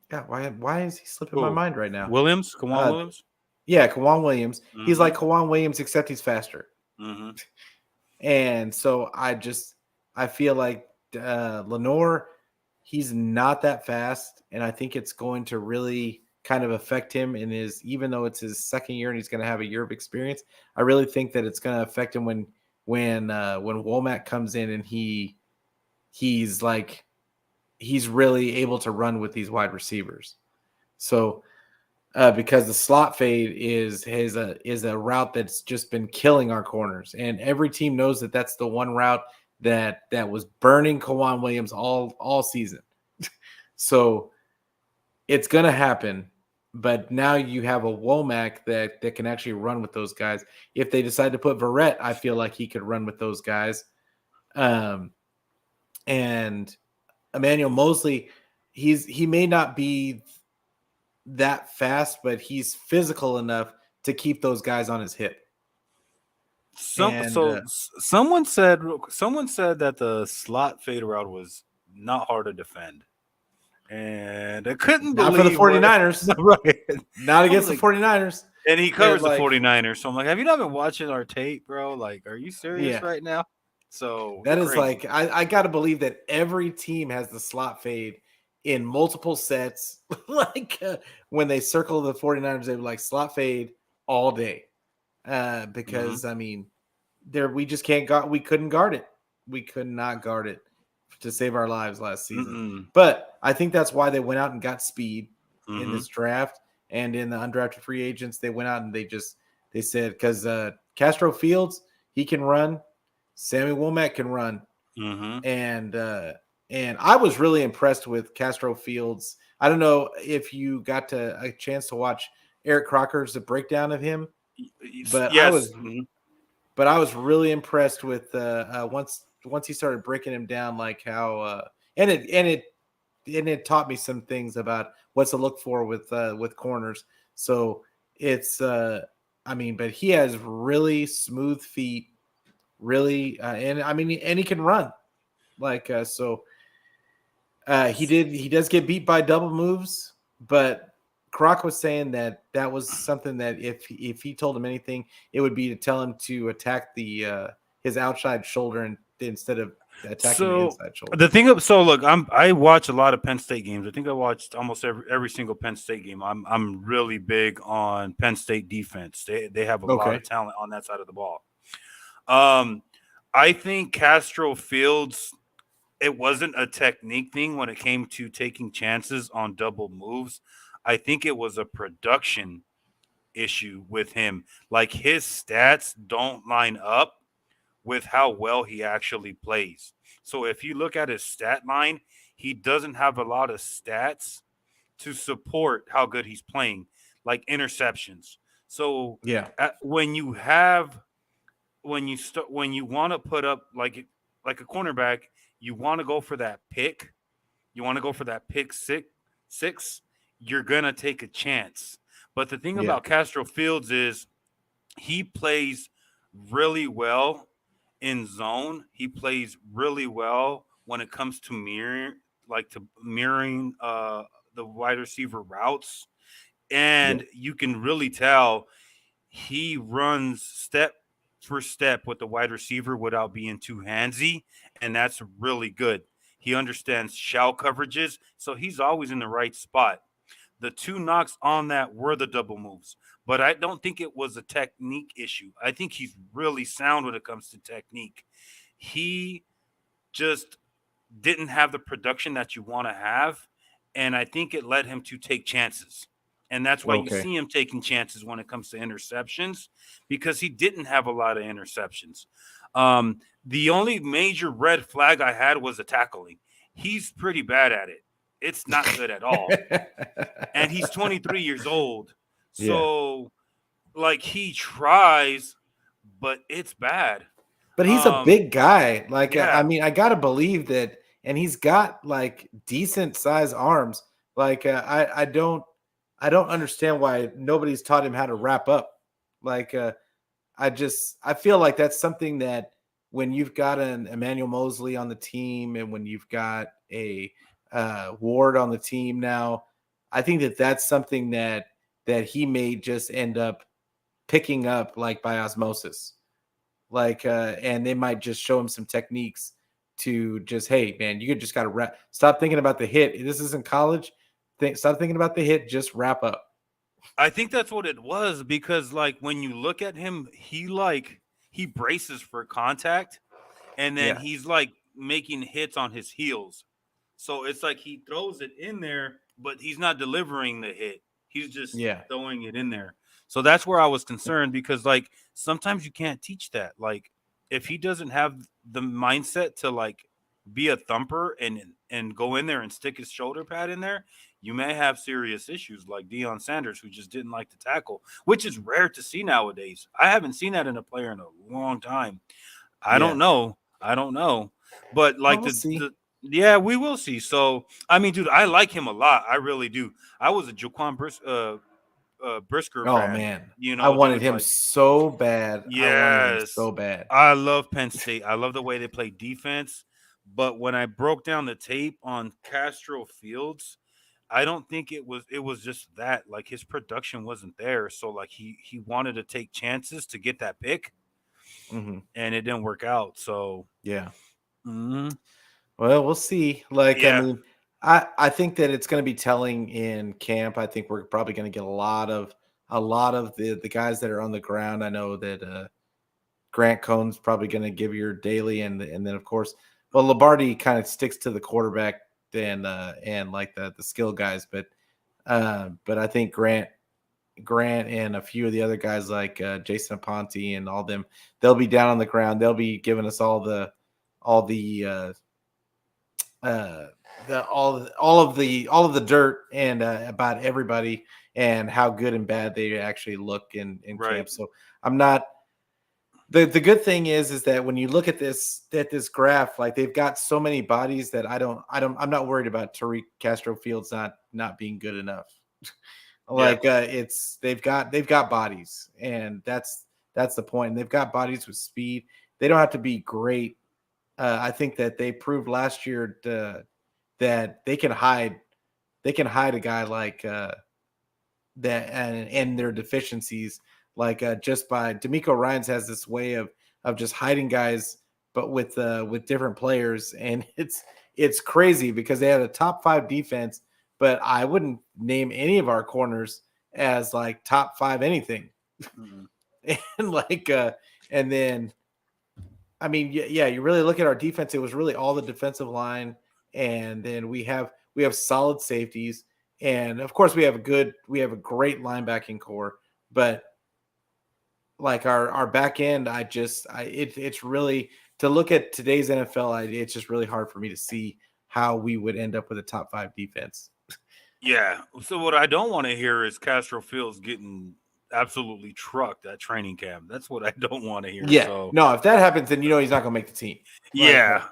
God, why is he slipping my Oh, mind right now? Williams, Kawan Uh, Williams. yeah, Kawan Williams. He's Mm-hmm. like Kawan Williams, except he's faster. Mm-hmm. And so I feel like Lenore, he's not that fast, and I think it's going to really kind of affect him in even though it's his second year and he's going to have a year of experience. I really think that it's going to affect him when Womack comes in and he's really able to run with these wide receivers. So because the slot fade is a route that's just been killing our corners, and every team knows that that's the one route that was burning Kawan Williams all season. So it's gonna happen, but now you have a Womack that can actually run with those guys. If they decide to put Verrett, I feel like he could run with those guys. And Emmanuel Mosley, he may not be that fast, but he's physical enough to keep those guys on his hip. And Someone said that the slot fade route was not hard to defend, and I couldn't not for the believe what. 49ers, Right. not I was against the like, 49ers. and he covers the Like, 49ers, so I'm like, have you not been watching our tape, bro? Like, are you serious yeah, right now? So that is crazy. like, I got to believe that every team has the slot fade in multiple sets. Like when they circle the 49ers, they were like slot fade all day. Mm-hmm. Because I mean, we just we couldn't guard it. We could not guard it to save our lives last season. Mm-mm. But I think that's why they went out and got speed in Mm-hmm. this draft, and in the undrafted free agents. They went out and they said, because Castro Fields, he can run, Sammy Womack can run, Mm-hmm. and I was really impressed with Castro Fields. I don't know if you got a chance to watch Eric Crocker's breakdown of him, but Yes. Mm-hmm. I was really impressed with once he started breaking him down, like how and it taught me some things about what to look for with corners. So it's I mean, but he has really smooth feet, really, and I mean, and he can run like so. He does get beat by double moves, but Croc was saying that was something that if he told him anything, it would be to tell him to attack the his outside shoulder instead of attacking the So inside shoulder. the thing of so look, I watch a lot of Penn State games. I think I watched almost every single Penn State game. I'm really big on Penn State defense. They have a lot Okay. of talent on that side of the ball. Um, I think Castro Fields, it wasn't a technique thing when it came to taking chances on double moves. I think it was a production issue with him. Like his stats don't line up with how well he actually plays. So if you look at his stat line, he doesn't have a lot of stats to support how good he's playing, like interceptions. So Yeah. when you have when you want to put up like a cornerback, you want to go for that pick. You want to go for that pick six. You're gonna take a chance. But the thing Yeah. about Castro Fields is he plays really well in zone. He plays really well when it comes to mirroring the wide receiver routes. Yeah. And you can really tell he runs step for step with the wide receiver without being too handsy, and that's really good. He understands shell coverages, so he's always in the right spot. The two knocks on that were the double moves, but I don't think it was a technique issue. I think he's really sound when it comes to technique. He just didn't have the production that you want to have, and I think it led him to take chances. And that's why you Okay. see him taking chances when it comes to interceptions because he didn't have a lot of interceptions. The only major red flag I had was the tackling. He's pretty bad at it. It's not good at all. And he's 23 years old. Yeah. So, like, he tries, but it's bad. But he's a Um, big guy. Like, I yeah, mean, I gotta believe that, and he's got like decent size arms. Like, I don't understand why nobody's taught him how to wrap up. Like, I feel like that's something that when you've got an Emmanuel Mosley on the team, and when you've got a Ward on the team now, I think that that's something that he may just end up picking up like by osmosis. Like, and they might just show him some techniques to just, hey, man, you just got to stop thinking about the hit. This isn't college. Stop thinking about the hit. Just wrap up. I think that's what it was because like when you look at him, he braces for contact and then Yeah. he's like making hits on his heels. So it's like he throws it in there, but he's not delivering the hit. He's just Yeah. throwing it in there. So that's where I was concerned because like sometimes you can't teach that. Like if he doesn't have the mindset to like be a thumper and go in there and stick his shoulder pad in there, you may have serious issues like Deion Sanders, who just didn't like to tackle, which is rare to see nowadays. I haven't seen that in a player in a long time. I don't Yeah. know. I don't know. But Well, like we'll see. the yeah, we will see. So I mean, dude, I like him a lot. I really do. I was a Brisker Oh fan. man, You I know, wanted dude, him like so bad. I wanted him yes. so bad. I love Penn State. I love the way they play defense. But when I broke down the tape on Castro Fields, I don't think it was just that. Like his production wasn't there. So like he wanted to take chances to get that pick Hmm. and it didn't work out. So Yeah. mhm. Well, we'll see. Like, I Yeah. mean, I think that it's going to be telling in camp. I think we're probably going to get a lot of the guys that are on the ground. I know that Grant Cohn's probably going to give your daily, and then of course, well, Lombardi kind of sticks to the quarterback and like the skill guys, but I think Grant and a few of the other guys like Jason Aponte and all them, they'll be down on the ground. They'll be giving us all uh, all of the dirt and about everybody and how good and bad they actually look in Right. camp. So I'm not. The good thing is that when you look at this graph, like they've got so many bodies that I'm not worried about Tariq Castro Fields not being good enough. Yeah. Like it's they've got bodies, and that's the point. And they've got bodies with speed. They don't have to be great. I think that they proved last year that they can hide a guy like that and their deficiencies, like just by D'Amico Ryans has this way of just hiding guys, but with different players, and it's crazy because they had a top five defense, but I wouldn't name any of our corners as like top five anything. Mhm. And like and then I mean, yeah, you really look at our defense, it was really all the defensive line, and then we have solid safeties, and of course we have a great linebacking core, but like our back end, it's really to look at today's NFL. It's just really hard for me to see how we would end up with a top 5 defense. Yeah. So what I don't want to hear is Castro Fields getting absolutely trucked at training camp. That's what I don't want to hear. Yeah, So no, if that happens, then he's not gonna make the team. Like yeah,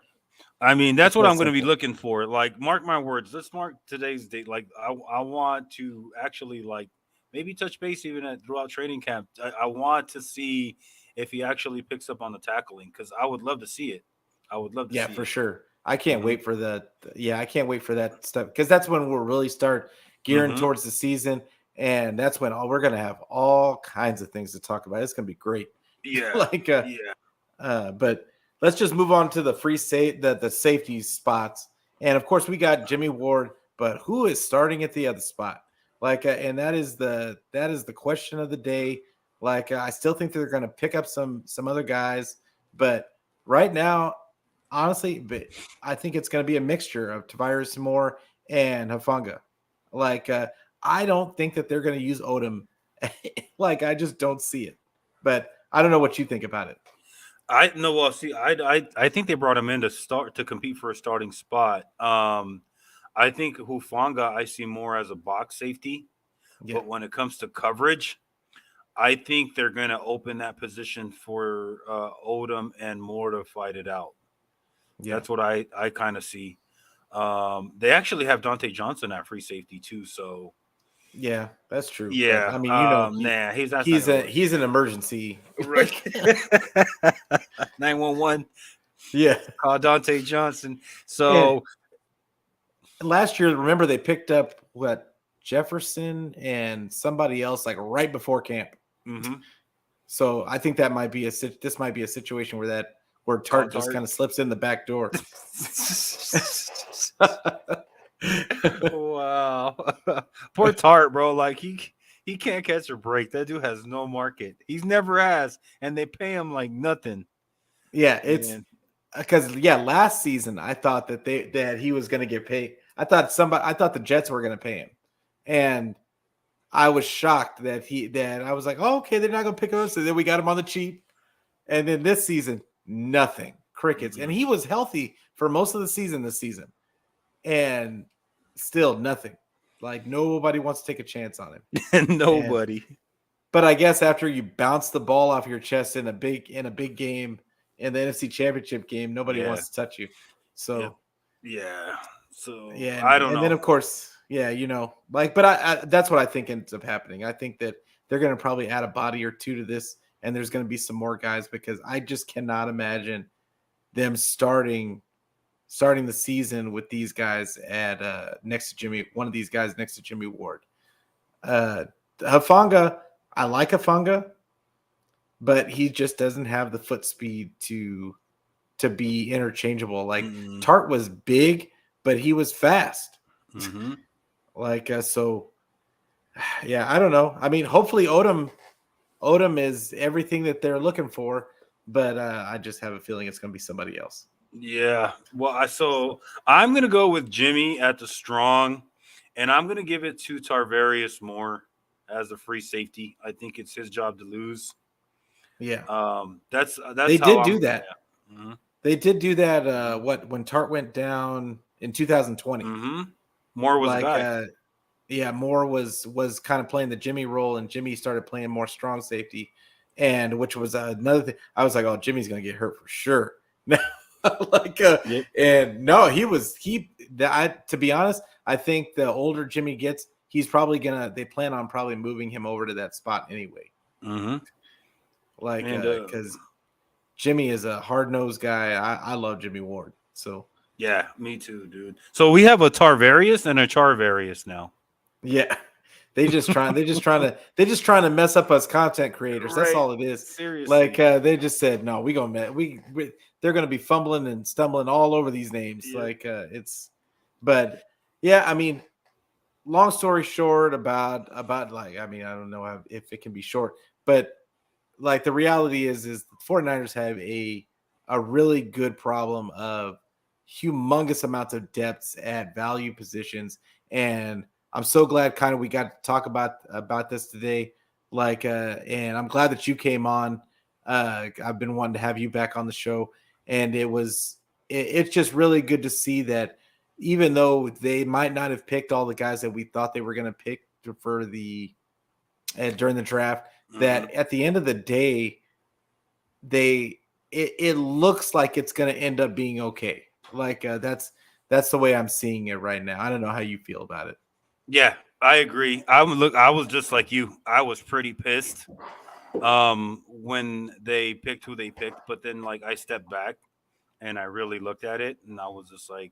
I mean, it's that's what that I'm going to be simple. looking for. Like, mark my words. Let's mark today's date. Like, I want to actually like maybe touch base even throughout training camp. I want to see if he actually picks up on the tackling because I would love to see it. I would love to Yeah, see for it. sure. I can't Hmm. wait for I can't wait for that stuff because that's when we'll really start gearing Hmm. towards the season, and that's when we're gonna have all kinds of things to talk about. It's gonna be great. Yeah. like Yeah. But let's just move on to the the safety spots. And of course, we got Jimmy Ward, but who is starting at the other spot? And that is the question of the day. I still think they're going to pick up some other guys, but right now, honestly, but I think it's going to be a mixture of Tavares Moore and Hafanga. Like, uh, I don't think that they're going to use Odom. I just don't see it. But I don't know what you think about it. I no. Well, see, I think they brought him in to start to compete for a starting spot. I think Hufanga I see more as a box safety, Yeah, but when it comes to coverage, I think they're going to open that position for Odom and Moore to fight it out. yeah, That's what I kind of see. They actually have Dante Johnson at free safety too. So yeah. That's true. But yeah, I mean, nah, that's not he's gonna a work. he's an emergency. Right. 911. Yeah. Call Dante Johnson. And So last year, remember they picked up what Jefferson and somebody else right before camp. mhm. So I think that might be this might be a situation where Pop Tart just Tart. kind of slips in the back door. Wow. Poor Tart, bro. Like he can't catch a break. That dude has no market. He's never has, and they pay him like nothing. Yeah, it's And because last season I thought that he was going to get paid. I thought the Jets were going to pay him, and I was shocked that I was like, oh, okay, they're not going to pick him up. So then we got him on the cheap, and then this season, nothing, crickets, and mm-mm. he was healthy for most of the season this season, and still nothing. Like nobody wants to take a chance on him, and Nobody. but I guess after you bounce the ball off your chest in a big game in the NFC Championship game, nobody Yeah. wants to touch you. Yep. So Yeah. So yeah, I and, don't and then know. of course, yeah, but I that's what I think ends up happening. I think that they're going to probably add a body or two to this, and there's going to be some more guys because I just cannot imagine them starting the season with these guys at next to Jimmy, one of these guys next to Jimmy Ward. Uh, Hafanga, I like Hafanga, but he just doesn't have the foot speed to be interchangeable. Like Mm-mm. Tart was big, but he was fast. Mm-hmm. So yeah, I don't know. I mean, hopefully Odom is everything that they're looking for, but I just have a feeling it's going to be somebody else. Yeah. Well, so I'm gonna go with Jimmy at the strong, and I'm gonna give it to Tarvarius Moore as the free safety. I think it's his job to lose. Yeah, That's they how did I'm. do that. Yeah. Mm-hmm. They did do that. When Tart went down in 2020, Mm-hmm. Moore was the like guy. yeah, Moore was kind of playing the Jimmy role, and Jimmy started playing more strong safety, and which was another thing. I was like, oh, Jimmy's gonna get hurt for sure. like, Yep. and no, to be honest, I think the older Jimmy gets, he's probably they plan on probably moving him over to that spot anyway. Mm-hmm. And Because Jimmy is a hard nosed guy. I love Jimmy Ward. So yeah, me too, dude. So we have a Tarvarius and a Charvarius now. yeah, they just trying to mess up us content creators. That's Right. all it is. Seriously. They just said no. We gonna they're gonna be fumbling and stumbling all over these names. Yep. But yeah, I mean, long story short about I mean, I don't know if it can be short, but the reality is the 49ers have a really good problem of humongous amounts of depths at value positions, and I'm so glad kind of we got to talk about this today. And I'm glad that you came on. I've been wanting to have you back on the show, and it's just really good to see that even though they might not have picked all the guys that we thought they were going to pick for the during the draft, Mm-hmm. that at the end of the day, it looks like it's going to end up being okay. That's the way I'm seeing it right now. I don't know how you feel about it. Yeah, I agree. I was just like you. I was pretty pissed when they picked who they picked, but then like I stepped back and I really looked at it and I was just like,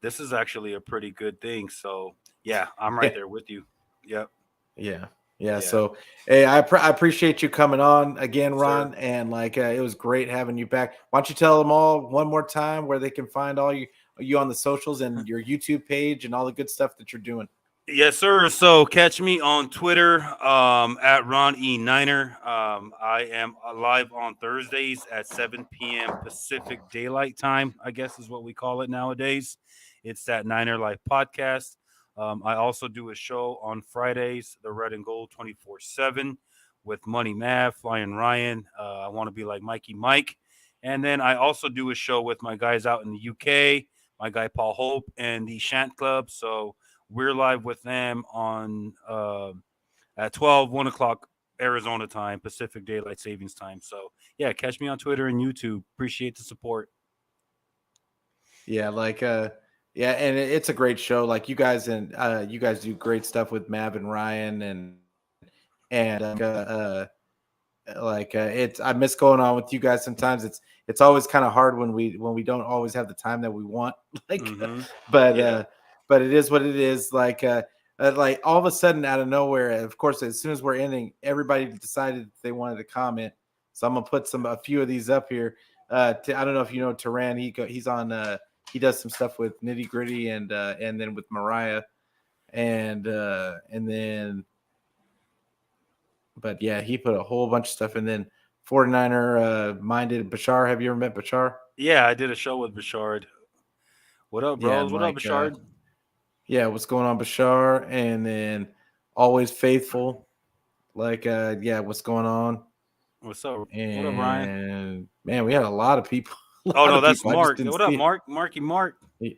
this is actually a pretty good thing. So yeah, I'm right Yeah. there with you. Yep. Yeah. Yeah. Yeah. So, hey, I appreciate you coming on again, Yes, sir. Ron. And it was great having you back. Why don't you tell them all one more time where they can find all you on the socials and your YouTube page and all the good stuff that you're doing? Yes, sir. So catch me on Twitter at Ron E Niner. I am live on Thursdays at 7 p.m. Pacific Daylight Time, I guess is what we call it nowadays. It's that Niner Life podcast. I also do a show on Fridays, the Red and Gold 24/7 with Money Mav, Flying Ryan. I want to be like Mikey Mike. And then I also do a show with my guys out in the UK, my guy Paul Hope and the Shant Club. So we're live with them on at 1 o'clock Arizona time, Pacific Daylight Savings Time. So yeah, catch me on Twitter and YouTube. Appreciate the support. Yeah. Yeah. And it's a great show. Like you guys do great stuff with Mav and Ryan and it's I miss going on with you guys sometimes. It's always kind of hard when we don't always have the time that we want. like uh, Mm-hmm. but Yeah. uh but it is what it is. Like all of a sudden out of nowhere, of course, as soon as we're ending, everybody decided they wanted to comment. So I'm gonna put a few of these up here. I don't know if you know Turan. He's on he does some stuff with Nitty Gritty and then with Mariah and then but yeah, he put a whole bunch of stuff. And then 49er minded Bashar. Have you ever met Bashar? Yeah, I did a show with Bashard. What up, Yeah, bros? and What up, Bashard? yeah, what's going on, Bashar? And then always faithful. Yeah, what's going on? What's up? What up, Ryan? And man, we had a lot of people. A Oh lot no, of that's people. I just Mark. didn't What up, see Mark? Marky Mark. it.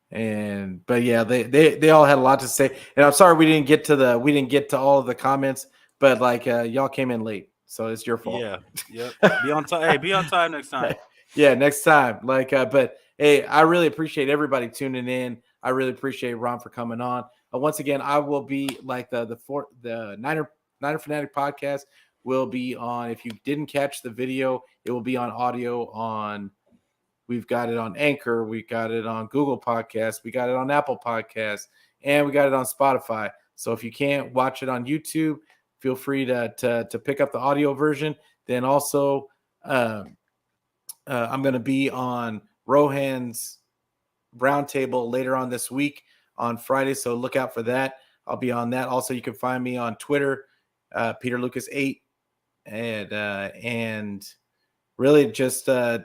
And but yeah, they all had a lot to say. And I'm sorry we didn't get to all of the comments, but y'all came in late, so it's your fault. Yeah. Yep. Be on time. Hey, be on time next time. Yeah, next time. But hey, I really appreciate everybody tuning in. I really appreciate Ron for coming on. Once again, I will be like the Niner Fanatic podcast will be on. If you didn't catch the video, it will be on audio on. We've got it on Anchor, we got it on Google Podcasts, we got it on Apple Podcasts, and we got it on Spotify. So if you can't watch it on YouTube, feel free to pick up the audio version. Then also, I'm going to be on Rohan's Roundtable later on this week on Friday, so look out for that. I'll be on that. Also, you can find me on Twitter, Peter Lucas 8, and really just I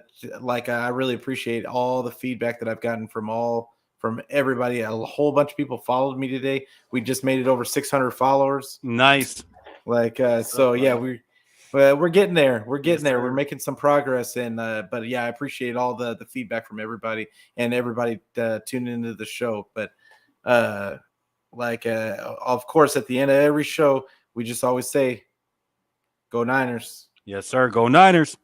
really appreciate all the feedback that I've gotten from everybody. A whole bunch of people followed me today. We just made it over 600 followers. Nice. What's So up, yeah, brother? we're getting there. We're getting Yes, there. We're sir. making some progress. And but yeah, I appreciate all the feedback from everybody and everybody tuning into the show. But of course, at the end of every show, we just always say, "Go Niners." Yes, sir. Go Niners.